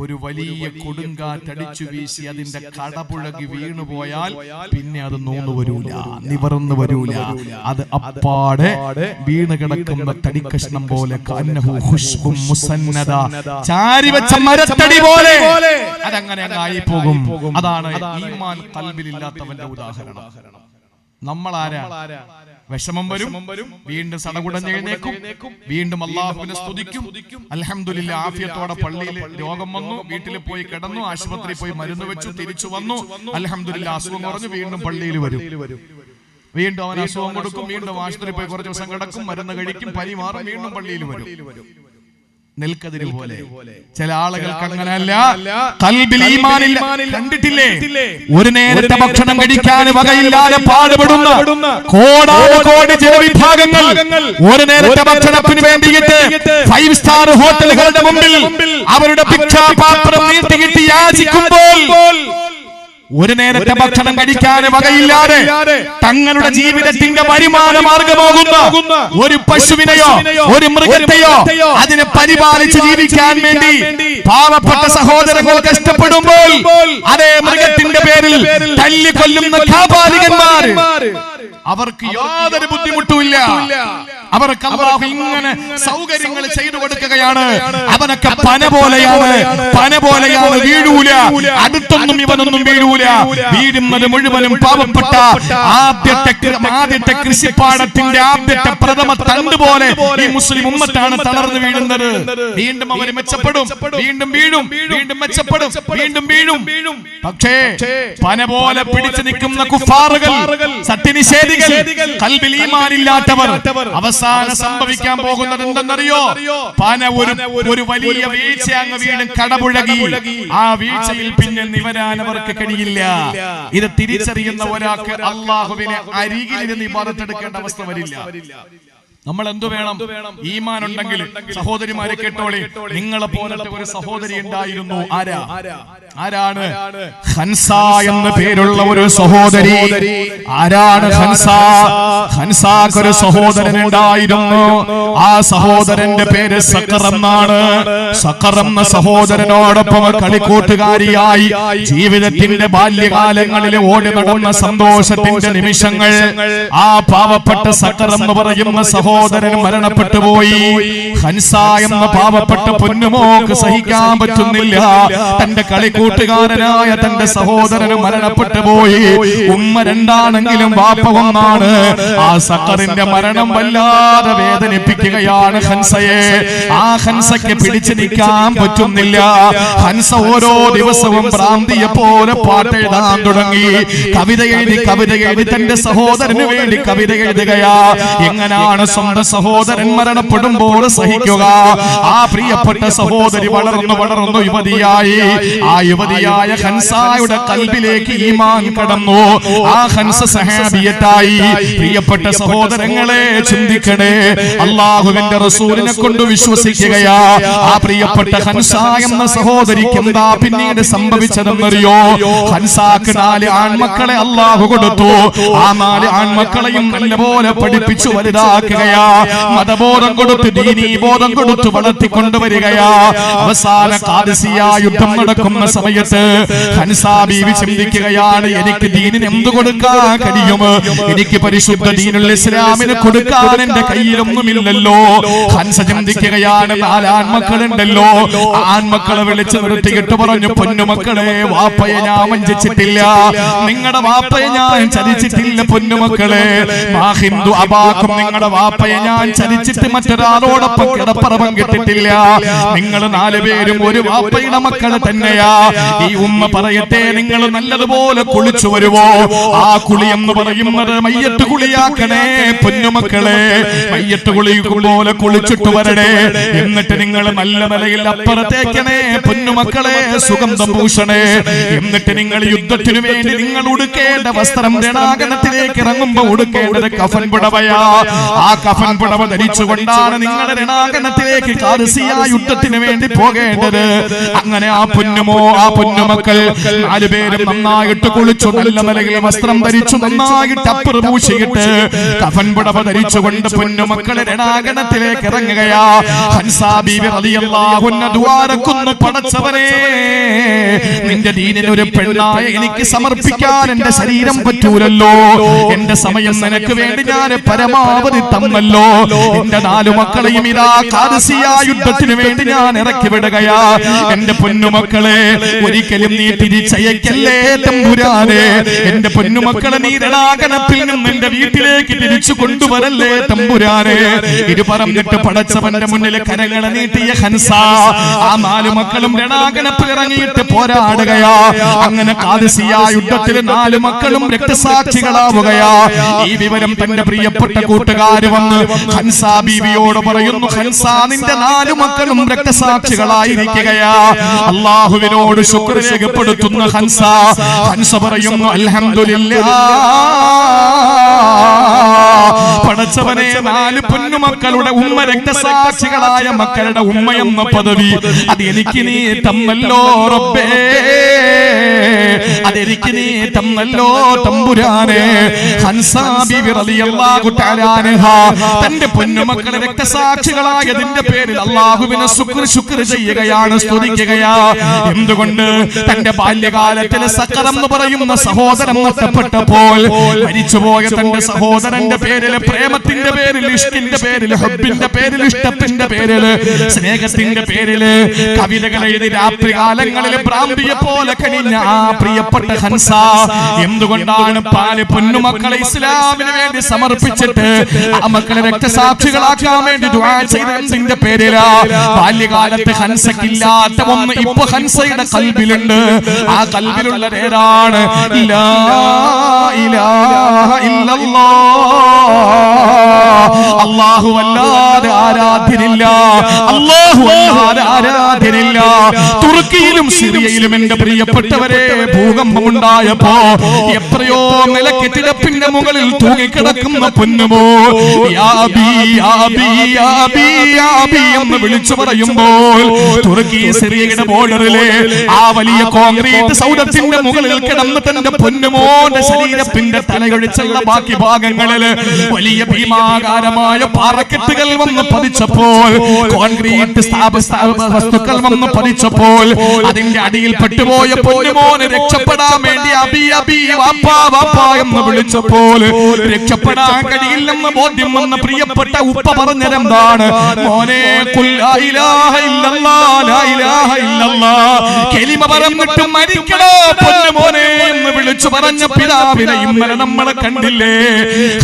ഒരു വലിയ കൊടുങ്കാറ്റടിച്ചു വീശി അതിന്റെ കടപുഴകി വീണുപോയാൽ പിന്നെ അത് നൂന്നു വരൂല, നിവർന്നു വരൂല. അത് അപ്പാടെ വീണ് കിടക്കുന്ന തടിക്കഷ്ണം പോലെ, ചാരി വെച്ച മരത്തടി പോലെ അതങ്ങനെ ആയി പോകും. അതാണ് ഈമാൻ ഖൽബിലില്ലാത്തവന്റെ ഉദാഹരണം. നമ്മളാരാ? വിഷമം വരും, വീണ്ടും സടകുടഞ്ഞെഴുന്നേക്കും, വീണ്ടും അല്ലാഹുവിനെ സ്തുതിക്കും. അൽഹംദുലില്ലാഹ്, ആഫിയത്തോടെ പള്ളിയിൽ രോഗം വന്നു, വീട്ടിൽ പോയി കിടന്നു, ആശുപത്രിയിൽ പോയി മരുന്ന് വെച്ചു, തിരിച്ചു വന്നു, അൽഹംദുലില്ലാഹ് അസുഖം കുറഞ്ഞു, വീണ്ടും പള്ളിയിൽ വരും. വീണ്ടും അവൻ അസുഖം കൊടുക്കും, വീണ്ടും ആശുപത്രിയിൽ പോയി കുറച്ച് ദിവസം കിടക്കും, മരുന്ന് കഴിക്കും, പനി മാറും, വീണ്ടും പള്ളിയിൽ വരും. നെൽക്കതിര് പോലെ. ചില ആളുകൾക്ക് അങ്ങനല്ല. ഖൽബിൽ ഈമാനില്ല. കണ്ടിട്ടില്ലേ? ഒരു നേരത്തെ ഭക്ഷണം കഴിക്കാൻ വകയില്ലാതെ പാടുപെടുന്ന കോടാനുകോടി ജനവിഭാഗങ്ങൾ ഒരു നേരത്തെ ഭക്ഷണത്തിന് വേണ്ടിയിട്ട് 5 സ്റ്റാർ ഹോട്ടലുകളുടെ മുമ്പിൽ അവരുടെ ഭിക്ഷാപാത്രം നീട്ടിക്കിട്ടി യാചിക്കുമ്പോൾ ഒരു നേരത്തെ ഭക്ഷണം കഴിക്കാൻ വകയില്ലാതെ തങ്ങളുടെ ജീവിതത്തിന്റെ വരുമാന മാർഗമാകുന്ന ഒരു പശുവിനെയോ ഒരു മൃഗത്തെയോ അതിനെ പരിപാലിച്ച് ജീവിക്കാൻ വേണ്ടി പാവപ്പെട്ട സഹോദരങ്ങൾ കഷ്ടപ്പെടുമ്പോൾ അതേ മൃഗത്തിന്റെ പേരിൽ തല്ലിക്കൊല്ലുന്ന കാപാലികന്മാർ, അവർക്ക് യാതൊരു ബുദ്ധിമുട്ടുമില്ല. അവർക്ക് അല്ലാഹു ഇങ്ങനെ സൗകര്യങ്ങൾ ചെയ്തു കൊടുക്കുകയാണ്. അവനൊക്കെ പന പോലെയാണ്, പന പോലെയാണ്, വീഴൂല. അടുത്തൊന്നും ഇവനൊന്നും വീഴൂല. വീഴുന്നത് മുഴുവനും പാവപ്പെട്ട ആദ്യത്തെ കൃഷിപ്പാടത്തിന്റെ ആദ്യത്തെ പ്രഥമ തണ്ട് പോലെ ഈ മുസ്ലിം ഉമ്മത്താണ് തളർന്നു വീഴുന്നത്. വീണ്ടും അവർ മെച്ചപ്പെടും, വീണ്ടും വീഴും, വീണ്ടും മെച്ചപ്പെടും, വീണ്ടും വീഴും. പക്ഷേ പന പോലെ പിടിച്ചു നിൽക്കുന്ന കുഫാറുകൾ, സത്യനിഷേധികൾ, ഖൽബിൽ ഈമാനില്ലാത്തവർ, അവസാനം സംഭവിക്കാൻ പോകുന്നത് എന്തെന്നറിയോ? പന ഒരു വലിയ വീഴ്ച അങ്ങ് വീണ്ടും കടപുഴകി. ആ വീഴ്ചയിൽ പിന്നെ നിവരാൻ അവർക്ക് കഴിയില്ല. ഇത് തിരിച്ചറിയുന്ന ഒരാൾക്ക് അല്ലാഹുവിനെ അരികിലിരുന്ന് ഇബാദത്തെടുക്കേണ്ട അവസ്ഥ വരില്ല. നമ്മൾ എന്തു വേണം? ഈമാൻ ഉണ്ടെങ്കിൽ. സഹോദരിമാരെ കേട്ടോളി, നിങ്ങളെ പോലത്തെ ഒരു സഹോദരി ഉണ്ടായിരുന്നു. ആരാണ്? ഹൻസ എന്ന പേരുള്ള ഒരു സഹോദരി. ആരാണ് ഹൻസ? ഹൻസാക്ക് ഒരു സഹോദരൻ ഉണ്ടായിരുന്നു. ആ സഹോദരന്റെ പേര് സഖർ എന്നാണ്. സഖർ എന്ന സഹോദരനോടൊപ്പം കളിക്കൂട്ടുകാരിയായി ജീവിതത്തിന്റെ ബാല്യകാലങ്ങളിൽ ഓടി നടന്ന സന്തോഷത്തിന്റെ നിമിഷങ്ങൾ ആ പാവപ്പെട്ട സഖർ എന്ന് പറയുന്ന സഹോദരൻ മരണപ്പെട്ടു പോയി. ഹൻസ എന്ന പാവപ്പെട്ട പൊന്നുമോക്ക് സഹിക്കാൻ പറ്റുന്നില്ല. തന്റെ കളിക്കൂട്ടുകാരനായ തന്റെ സഹോദരന് മരണപ്പെട്ടു പോയി. ഉമ്മ രണ്ടാണെങ്കിലും വാപ്പ ഒന്നാണ്. ആ സഖറിന്റെ മരണം വല്ലാതെ വേദനിപ്പിക്കുകയാണ് ഹൻസയെ. ആ ഹൻസയ്ക്ക് പിടിച്ചു നിൽക്കാൻ പറ്റുന്നില്ല. ഹൻസ ഓരോ ദിവസവും ഭ്രാന്തിയെ പോലെ പാട്ടെഴുതാൻ തുടങ്ങി. കവിത എഴുതി തന്റെ സഹോദരന് വേണ്ടി കവിത എഴുതുകയാ. എങ്ങനെയാണ് സ്വന്തം സഹോദരൻ മരണപ്പെടുമ്പോൾ സഹിക്കുക? ആ പ്രിയപ്പെട്ട സഹോദരി വളർന്നു യുവതിയായി. ആ യുവതിയായ ഹൻസായുടെ ഖൽബിലേക്ക് ഈമാൻ കടന്നു. ആ ഹൻസ സഹാബിയത്തായി. പ്രിയപ്പെട്ട സഹോദരങ്ങളെ ചിന്തിക്കണേ, അല്ലാഹുവിന്റെ റസൂലിനെ കൊണ്ട് വിശ്വസിക്കുകയാ. ആ പ്രിയപ്പെട്ട ഹൻസ എന്ന സഹോദരിക്ക് എന്താ പിന്നീട് സംഭവിച്ചതെന്നറിയോ? ഹൻസാക്ക് 4 ആൺമക്കളെ അല്ലാഹു കൊടുത്തു. ആ 4 ആൺമക്കളെയും നല്ലപോലെ പഠിപ്പിച്ചു വലുതാക്കുകയാ. മതബോധം കൊടുത്ത് ദീനീ ബോധം കൊടുത്ത് വളർത്തിക്കൊണ്ടുവരികയാ. അവസാന ഖാദിസിയ യുദ്ധം നടക്കുന്ന സമയത്ത് ഹൻസാ ബീവി ചിന്തിക്കുകയാണ്, എനിക്ക് ദീനിന് എന്തു കൊടുക്കാൻ കഴിയും? എനിക്ക് പരിശുദ്ധ ദീനുൽ ഇസ്ലാമിന് കൊടുക്കാൻ എന്റെ കയ്യിലൊന്നുമില്ലല്ലോ. ഹൻസ ചിന്തിക്കുകയാണ്, 4 ആൺമക്കളുണ്ടല്ലോ. ആൺമക്കളെ വിളിച്ചു നിർത്തിയിട്ട് പറഞ്ഞു, പൊന്നുമക്കളെ, വാപ്പയെ ഞാൻ വഞ്ചിച്ചിട്ടില്ല, നിങ്ങളുടെ വാപ്പയെ ഞാൻ ചതിച്ചിട്ടില്ല. പൊന്നുമക്കളെ, മാഹിന്ദു അബാക്കും, നിങ്ങളുടെ വാപ്പ വാപ്പയെ ഞാൻ ചരിച്ചിട്ട് മറ്റൊരാളോടൊപ്പം കിടപ്പറ പങ്കിട്ടിട്ടില്ല. നിങ്ങൾ 4 പേരും ഒരു വാപ്പയുടെ മക്കള് തന്നെയാ. ഈ ഉമ്മ പറയട്ടെ, നിങ്ങൾ നല്ലതുപോലെ കുളിച്ചു വരുവോ? ആ കുളി എന്ന് പറയുന്നത് മയ്യത്ത് കുളിയാക്കണേ പൊന്നുമക്കളെ. മയ്യത്ത് കുളിക്കും പോലെ കുളിച്ചിട്ട് വരണേ. എന്നിട്ട് നിങ്ങൾ നല്ല നിലയിൽ അപ്പുറത്തേക്കണേ പൊന്നുമക്കളെ, സുഗന്ധം പൂഷണേ. എന്നിട്ട് നിങ്ങൾ യുദ്ധത്തിനു വേണ്ടി നിങ്ങൾ ഉടുക്കേണ്ട വസ്ത്രം രണാകണത്തിലേക്ക് ഇറങ്ങുമ്പോ ഉടുക്കേണ്ടത് കഫൻ പുടവയാ. ആ കഫൻ പുടവ ധരിച്ചുകൊണ്ടാണ് നിങ്ങളുടെ രണാകണത്തിലേക്ക് കാർസിയ യുദ്ധത്തിന് വേണ്ടി പോകേണ്ടത്. അങ്ങനെ ആ പൊന്നുമക്കൾ 4 പേരും നന്നായിട്ട് കുളിച്ചു, നല്ല നിലയിൽ വസ്ത്രം ധരിച്ചു, നന്നായിട്ട് അപ്പുറ പൂശിയിട്ട് കഫൻ പുടവ ധരിച്ചുകൊണ്ട് പൊന്നുമക്കളെ രണാകണത്തിലേക്ക് ഇറങ്ങുകയാ. ഹൻസാ ബീവി റളിയല്ലാഹു അൻഹ ദുആരക്കുന്നു, പടച്ചവനേ നിന്റെ ദീനിന് ഒരു പെണ്ണായ എനിക്ക് സമർപ്പിക്കാൻ എന്റെ ശരീരം പറ്റൂലല്ലോ. എന്റെ സമയം നിനക്ക് വേണ്ടി ഞാൻ പരമാവധി തന്നല്ലോ. എന്റെ 4 മക്കളെയും ഇതാ ഖാദിസിയ യുദ്ധത്തിന് വേണ്ടി ഞാൻ ഇറക്കി വിടുകയാ. എന്റെ പൊന്നുമക്കളെ ഒരിക്കലും നീ തിരിച്ചയക്കല്ലേ തമ്പുരാനെ. എന്റെ പൊന്നുമക്കളെ നീ രണാകണത്തിൽ നിന്ന് എന്റെ വീട്ടിലേക്ക് തിരിച്ചു കൊണ്ടുവരല്ലേ തമ്പുരാനെ. ഇത് പറഞ്ഞിട്ട് പടച്ചവന്റെ മുന്നിൽ കരങ്ങളെ നീട്ടിയ ഹൻസ ആ 4 മക്കളും രണാകണത്തിൽ ഇറങ്ങിയിട്ട് പോരാടുകയാ. അങ്ങനെ ഖാദിസിയ യുദ്ധത്തിൽ 4 മക്കളും രക്തസാക്ഷികളാവുകയാ. ഈ വിവരം തന്റെ പ്രിയപ്പെട്ട കൂട്ടുകാര് വന്ന് ഹൻസ ബീവിയോട് പറയുന്നു, ഹൻസ നിന്റെ 4 മക്കളും രക്തസാക്ഷികളായിരിക്കുകയാ. അല്ലാഹുവിനോട് ശുക്ർ രേഖപ്പെടുത്തുന്ന ഹൻസ പറയുന്നു, അൽഹംദുലില്ലാഹ് പടച്ചവനെ 4 പൊന്നുമക്കളുടെ ഉമ്മ രക്തസാക്ഷികളായ മക്കളുടെ ഉമ്മയെന്ന പദവി അത് എനിക്ക് നീ തന്നല്ലോ റബ്ബേ, അതെനിക്ക് നീ തന്നല്ലോ തമ്പുരാനെ. ഹൻസാ ബീവി റളിയല്ലാഹു തആല അൻഹ തന്റെ പൊന്നുമക്കളെ രക്തസാക്ഷികളായതിന്റെ പേരിൽ അല്ലാഹുവിനെ ശുക്ർ ചെയ്യുകയാണ്, സ്തുതിക്കുകയാ. എന്തുകൊണ്ട്? തന്റെ ബാല്യകാലത്തിലെ സഖർ എന്ന് പറയുന്ന സഹോദരൻ നഷ്ടപ്പെട്ടപ്പോൾ മരിച്ചുപോയ തന്റെ സഹോദരന്റെ പേരിൽ, പ്രേമത്തിന്റെ പേരിൽ, ഇഷ്കിന്റെ പേരിൽ, ഹബ്ബിന്റെ പേരിൽ, ഇഷ്ടത്തിന്റെ പേരിൽ, സ്നേഹത്തിന്റെ പേരിൽ കവിതകൾ എഴുതി രാത്രികാലങ്ങളിൽ ഭ്രാന്തിയെ പോലെ കഴിഞ്ഞ ആ പ്രിയപ്പെട്ട ഹൻസ എന്തുകൊണ്ടാണ് 4 പൊന്നുമക്കളെ ഇസ്ലാമിന് വേണ്ടി സമർപ്പിച്ചിട്ട് ആ മക്കളെ രക്തസാക്ഷികളാക്കാൻ വേണ്ടി ദുആ ചെയ്തതിന്റെ പേരിലാ. ബാല്യകാലത്ത് ഹൻസക്കില്ലാത്ത ഒന്ന് ഇപ്പൊ ഹൻസയുടെ കൽബിലുണ്ട്. ആ കൽബിലുള്ളത് ഏതാണ്? ലാ ഇലാഹ ഇല്ലല്ലാഹ്, അല്ലാഹു അല്ലാതെ ആരാധ്യനില്ല, അല്ലാഹു അല്ലാതെ ആരാധ്യനില്ല. തുർക്കിയിലും സിറിയയിലും എന്റെ പ്രിയപ്പെട്ടവരെ ഭൂകമ്പം ഉണ്ടായപ്പോ എത്രയോ നില കെട്ടിടപ്പിന്റെ മുകളിൽ തൂങ്ങിക്കിടക്കുന്ന പൊന്നുമോ എന്ന് വിളിച്ചു പറയുമ്പോൾ തുർക്കി സിറിയയുടെ ബോർഡറിലെ ആ വലിയ കോൺക്രീറ്റ് സൗധത്തിന്റെ മുകളിൽ കിടന്ന് തന്റെ പൊന്നുമോന്റെ ശരീരത്തിന്റെ തലയൊഴിച്ചുള്ള ബാക്കി ഭാഗങ്ങളിൽ വലിയ ഭീമാകാരമായ പാറക്കെട്ടുകൾ വന്ന് പതിച്ചപ്പോൾ, കോൺക്രീറ്റ് വസ്തുക്കൾ വന്ന് പതിച്ചപ്പോൾ അതിന്റെ അടിയിൽ പെട്ടുപോയ പൊന്നുമോനെ രക്ഷപ്പെടാൻ വേണ്ടി അബി അബി വാപ്പാ വാപ്പാ എന്ന് വിളിച്ചപ്പോൾ രക്ഷപ്പെടാൻ കഴിയില്ലെന്ന് ബോധ്യം വന്ന പ്രിയപ്പെട്ട ഉപ്പ പറഞ്ഞതെന്താണ്? മോനെ ഖുൽ ലാ ഇലാഹ ഇല്ലല്ലാഹ്, ലാ ഇലാഹ ഇല്ലല്ലാഹ്, കലിമ പറഞ്ഞിട്ട് മരിക്കണോ പൊന്നുമോനെ എന്ന് വിളിച്ചു പറഞ്ഞ പിതാവിനെ ഇന്നലെ നമ്മൾ കണ്ടില്ലേ?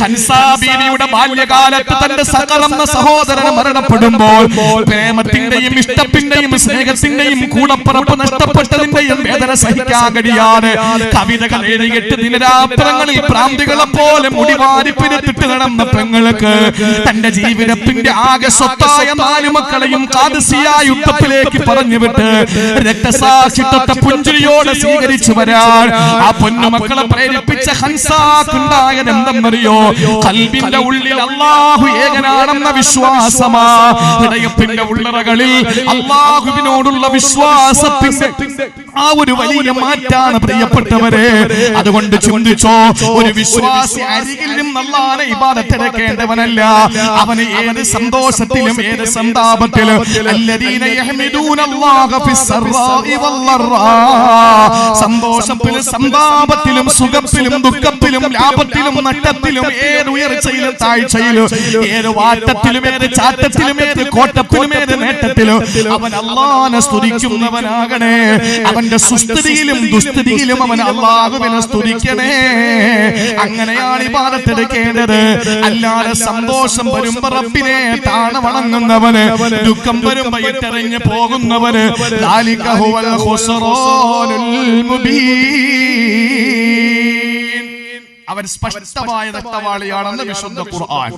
ഹൻസാ ബീവിയുടെ ബാല്യകാലത്ത് തന്റെ സകലന്ന സഹോദരൻ മരണപ്പെടുമ്പോൾ പ്രേമത്തിന്റെയും ഇഷ്ടത്തിന്റെയും സ്നേഹത്തിന്റെയും കൂടപ്പറപ്പ് നഷ്ടപ്പെട്ടതിന്റെയും വേദന സഹിക്കാൻ കഴിയാതെ കവിതകൾ എഴുതിയിട്ട് ദിനരാത്രങ്ങളിൽ ഭ്രാന്തികളെ പോലെ മുടിവാരിപ്പിരത്തിട്ട് നടന്ന പെങ്ങൾക്ക് തന്റെ ജീവിതത്തിന്റെ ആകെ സ്വത്തായ 4 മക്കളെയും ഖാദിസിയ യുദ്ധത്തിലേക്ക് പറഞ്ഞുവിട്ട് രക്തസാക്ഷിത്വത്തെ പുഞ്ചിരിയോടെ സ്വീകരിച്ചു വരാൻ ആ പൊന്നുമക്കളെ പ്രേരിപ്പിച്ച ഹൻസാക്കുണ്ടായത് എന്തെന്നറിയോ? ഖൽബിന്റെ ഉള്ളിൽ അല്ലാഹു ഏകനാണെന്ന വിശ്വാസമാ. ഹൃദയത്തിന്റെ ഉള്ളറകളിൽ അല്ലാഹുവിനോടുള്ള വിശ്വാസത്തിന്റെ ആ ഒരു വലിയ മാറ്റാണ് പ്രിയപ്പെട്ടവരെ. അതുകൊണ്ട് ചിന്തിച്ചോ, ഒരു വിശ്വാസി അരികിൽ നിന്ന് അല്ലാഹുവിനെ ഇബാദത്ത് എടുക്കേണ്ടവനല്ല. അവന് ഏത് സന്തോഷത്തിലും ഏത് സന്താപത്തിലും അല്ലദീന യഹ്മിദൂനല്ലാഹ ഫിസ്സറാഇ വല്ലറാ, സന്തോഷത്തിലും സന്താപത്തിലും സുഖത്തിലും ദുഃഖത്തിലും ലാഭത്തിലും നഷ്ടത്തിലും ഏത് ഉയർച്ചയിലും താഴ്ചയിലും ഏത് വാട്ടത്തിലും ഏത് ചാട്ടത്തിലും ഏത് കോട്ടത്തിലും ഏത് നേട്ടത്തിലും അവൻ അല്ലാഹുവിനെ സ്തുതിക്കുന്നവനാകണേ. അവൻ അവന്റെ സുസ്ഥിതിയിലും ദുസ്ഥിതിയിലും അവൻ അല്ലാഹുവിനെ സ്തുതിക്കണേ. അങ്ങനെയാണ് ഇബാദത്ത് എടുക്കേണ്ടത്. അല്ലാതെ സന്തോഷം വരുമ്പോ റബ്ബിനെ താണ വണങ്ങുന്നവന്, ദുഃഖം വരുമ്പോ ഇട്ടെറിഞ്ഞ് പോകുന്നവന് ദാലിക ഹുവൽ ഖുസ്റാനുൽ മുബീൻ, അവൻ സ്പഷ്ടമായ നഷ്ടവാളിയാണെന്ന് വിശുദ്ധ ഖുർആൻ.